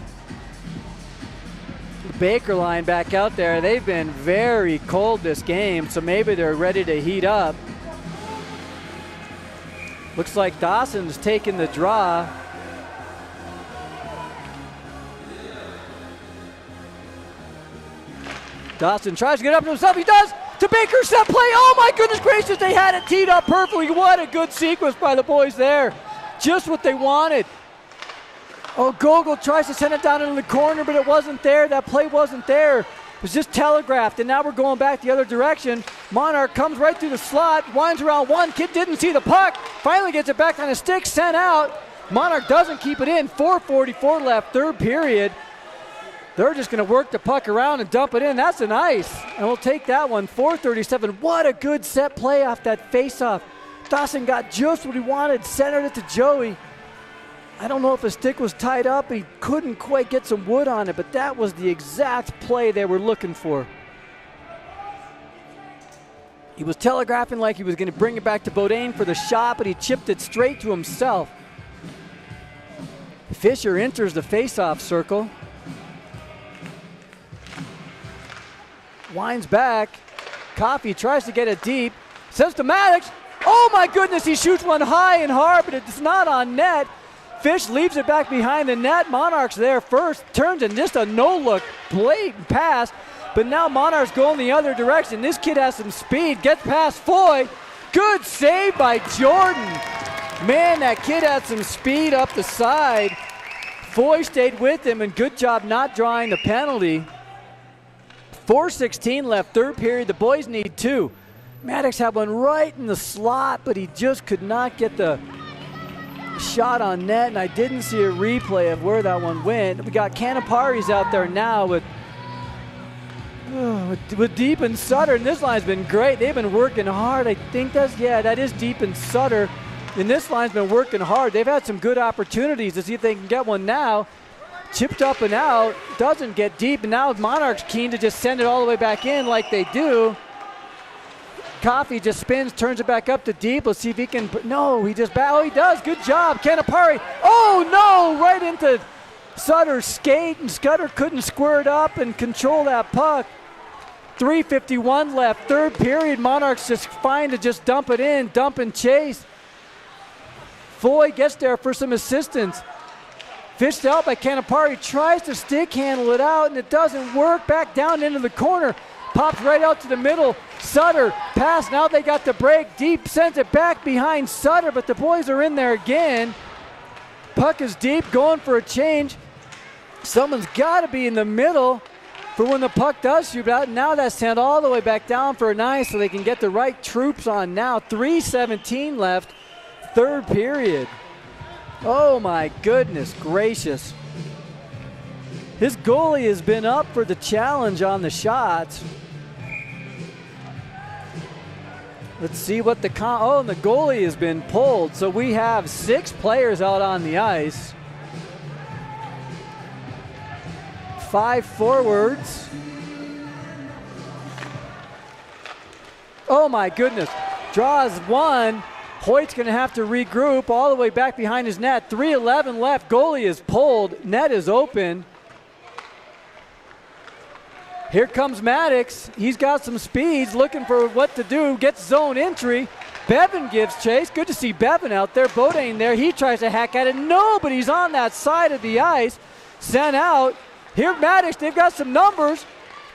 Baker line back out there. They've been very cold this game, so maybe they're ready to heat up. Looks like Dawson's taking the draw. Dawson tries to get up to himself. He does. To Baker, set play. Oh my goodness gracious, they had it teed up perfectly. What a good sequence by the boys there. Just what they wanted. Oh, Gogol tries to send it down into the corner, but it wasn't there. That play wasn't there. It was just telegraphed, and now we're going back the other direction. Monarch comes right through the slot, winds around one. Kid didn't see the puck. Finally gets it back on his stick, sent out. Monarch doesn't keep it in. 4:44 left, third period. They're just going to work the puck around and dump it in. That's an ice. And we'll take that one. 4:37. What a good set play off that faceoff. Dawson got just what he wanted. Centered it to Joey. I don't know if his stick was tied up. He couldn't quite get some wood on it, but that was the exact play they were looking for. He was telegraphing like he was going to bring it back to Bodine for the shot, but he chipped it straight to himself. Fisher enters the face-off circle. Winds back. Coffey tries to get it deep. Says to Maddox, oh my goodness, he shoots one high and hard, but it's not on net. Fish leaves it back behind the net. Monarchs there first, turns and just a no-look, blatant pass. But now Monarchs going the other direction. This kid has some speed, gets past Foy. Good save by Jordan. Man, that kid had some speed up the side. Foy stayed with him, and good job not drawing the penalty. 4:16 left, third period. The boys need 2. Maddox had one right in the slot, but he just could not get the shot on net, and I didn't see a replay of where that one went. We got Canapari's out there now with Deep and Sutter, and this line's been great. They've been working hard. I think that is Deep and Sutter, and this line's been working hard. They've had some good opportunities to see if they can get one now. Chipped up and out, doesn't get deep, and now Monarchs keen to just send it all the way back in like they do. Coffey just spins, turns it back up to Deep. Let's see if he can. No, he does. Good job, Canapari. Oh no, right into Sutter's skate, and Scudder couldn't square it up and control that puck. 3:51 left, third period. Monarchs just fine to just dump it in, dump and chase. Foy gets there for some assistance. Fished out by Canapari, tries to stick handle it out, and it doesn't work. Back down into the corner. Pops right out to the middle. Sutter, pass, now they got the break. Deep sends it back behind Sutter, but the boys are in there again. Puck is deep, going for a change. Someone's got to be in the middle for when the puck does shoot out. Now that's sent all the way back down for a nice so they can get the right troops on now. 3:17 left, third period. Oh my goodness gracious. His goalie has been up for the challenge on the shots. Let's see what the and the goalie has been pulled. So we have 6 players out on the ice. 5 forwards. Oh my goodness. Draws one. Hoyt's going to have to regroup all the way back behind his net. 3:11 left. Goalie is pulled. Net is open. Here comes Maddox. He's got some speeds, looking for what to do. Gets zone entry. Bevan gives chase. Good to see Bevan out there. Bodine there. He tries to hack at it. Nobody's on that side of the ice. Sent out. Here Maddox. They've got some numbers.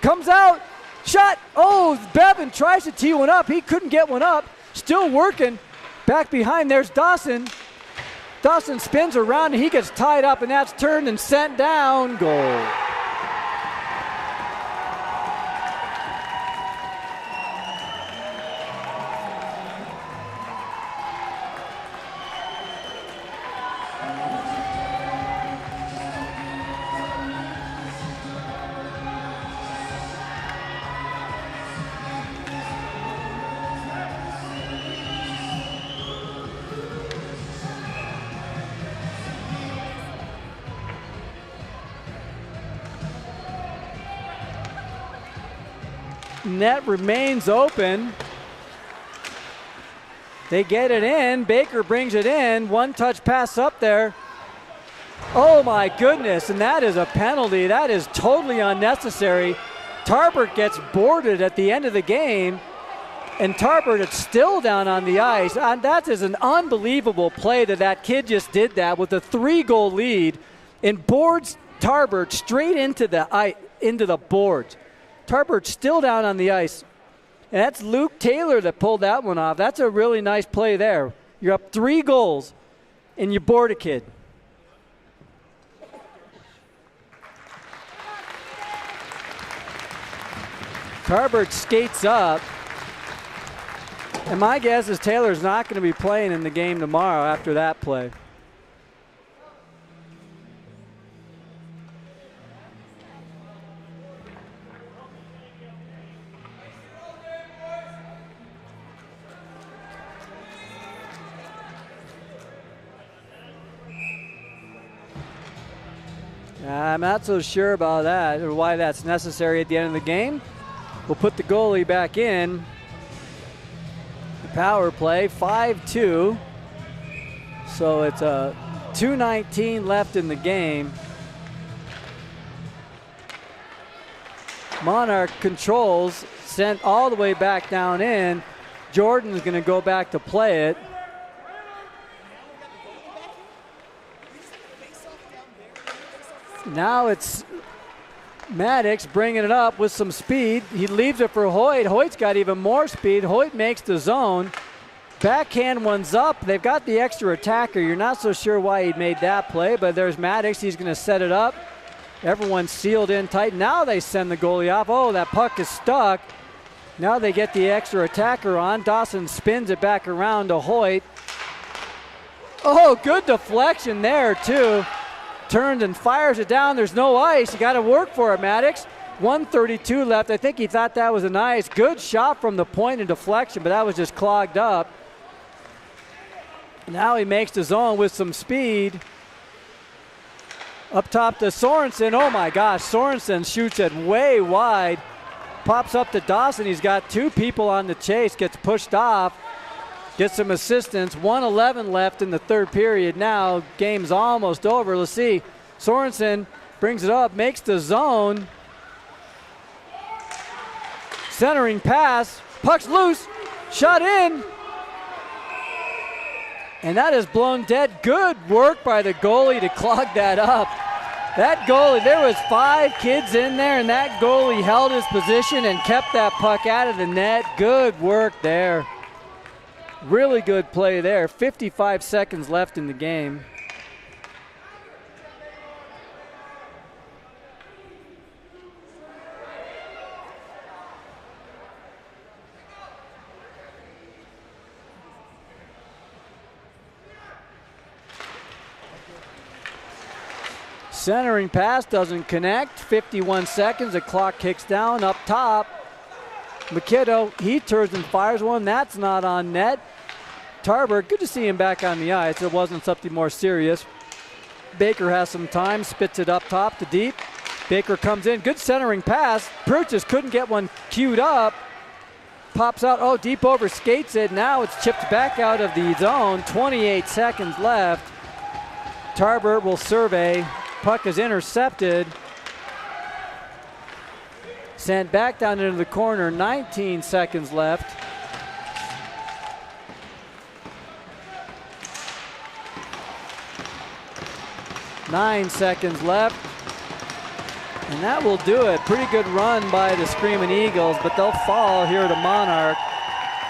Comes out. Shot. Oh, Bevan tries to tee one up. He couldn't get one up. Still working. Back behind, there's Dawson. Dawson spins around and he gets tied up, and that's turned and sent down. Goal. Net remains open. They get it in. Baker brings it in. One touch pass up there. Oh my goodness, and that is a penalty. That is totally unnecessary. Tarbert gets boarded at the end of the game, and Tarbert is still down on the ice. And that is an unbelievable play that kid just did that with a 3-goal lead and boards Tarbert straight into the boards. Tarbert's still down on the ice. And that's Luke Taylor that pulled that one off. That's a really nice play there. You're up 3 goals, and you board a kid. Tarbert skates up. And my guess is Taylor's not going to be playing in the game tomorrow after that play. I'm not so sure about that or why that's necessary at the end of the game. We'll put the goalie back in. The power play, 5-2. So it's a 2:19 left in the game. Monarch controls, sent all the way back down in. Jordan's going to go back to play it. Now it's Maddox bringing it up with some speed. He leaves it for Hoyt. Hoyt's got even more speed. Hoyt makes the zone. Backhand one's up. They've got the extra attacker. You're not so sure why he made that play, but there's Maddox. He's going to set it up. Everyone's sealed in tight. Now they send the goalie off. Oh, that puck is stuck. Now they get the extra attacker on. Dawson spins it back around to Hoyt. Oh, good deflection there, too. Turns and fires it down. There's no ice. You got to work for it, Maddox. 1:32 left. I think he thought that was a nice, good shot from the point and deflection, but that was just clogged up. Now he makes the zone with some speed. Up top to Sorensen. Oh my gosh, Sorensen shoots it way wide. Pops up to Dawson. He's got two people on the chase. Gets pushed off. Gets some assistance. 1:11 left in the third period now. Game's almost over. Let's see. Sorensen brings it up, makes the zone. Centering pass. Puck's loose. Shot in. And that is blown dead. Good work by the goalie to clog that up. That goalie, there was 5 kids in there, and that goalie held his position and kept that puck out of the net. Good work there. Really good play there. 55 seconds left in the game. Centering pass doesn't connect. 51 seconds. The clock kicks down up top. MacKinnon, he turns and fires one. That's not on net. Tarver, good to see him back on the ice. It wasn't something more serious. Baker has some time, spits it up top to deep. Baker comes in. Good centering pass. Purchase couldn't get one queued up. Pops out. Oh, deep over skates it. Now it's chipped back out of the zone. 28 seconds left. Tarver will survey. Puck is intercepted. Sent back down into the corner. 19 seconds left. Nine seconds left. And that will do it. Pretty good run by the Screaming Eagles, but they'll fall here to Monarch.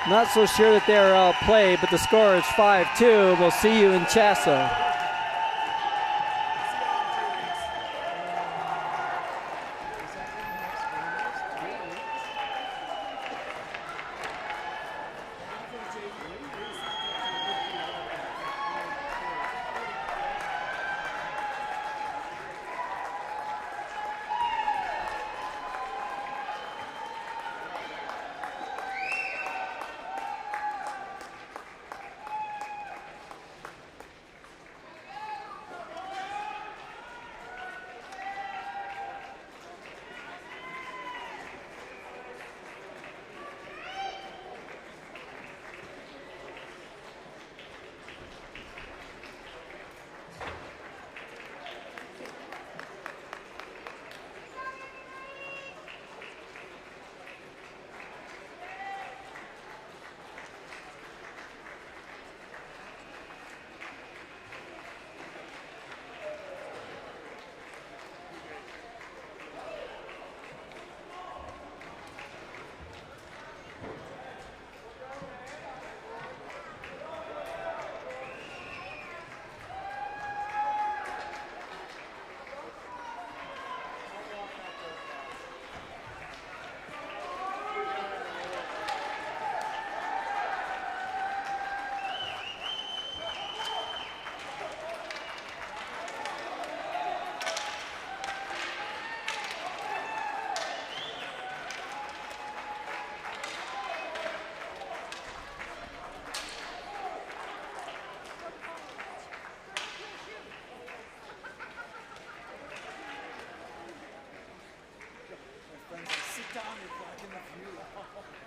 Not so sure that they're outplayed, but the score is 5-2. We'll see you in Chasso. Down, you're blocking the view.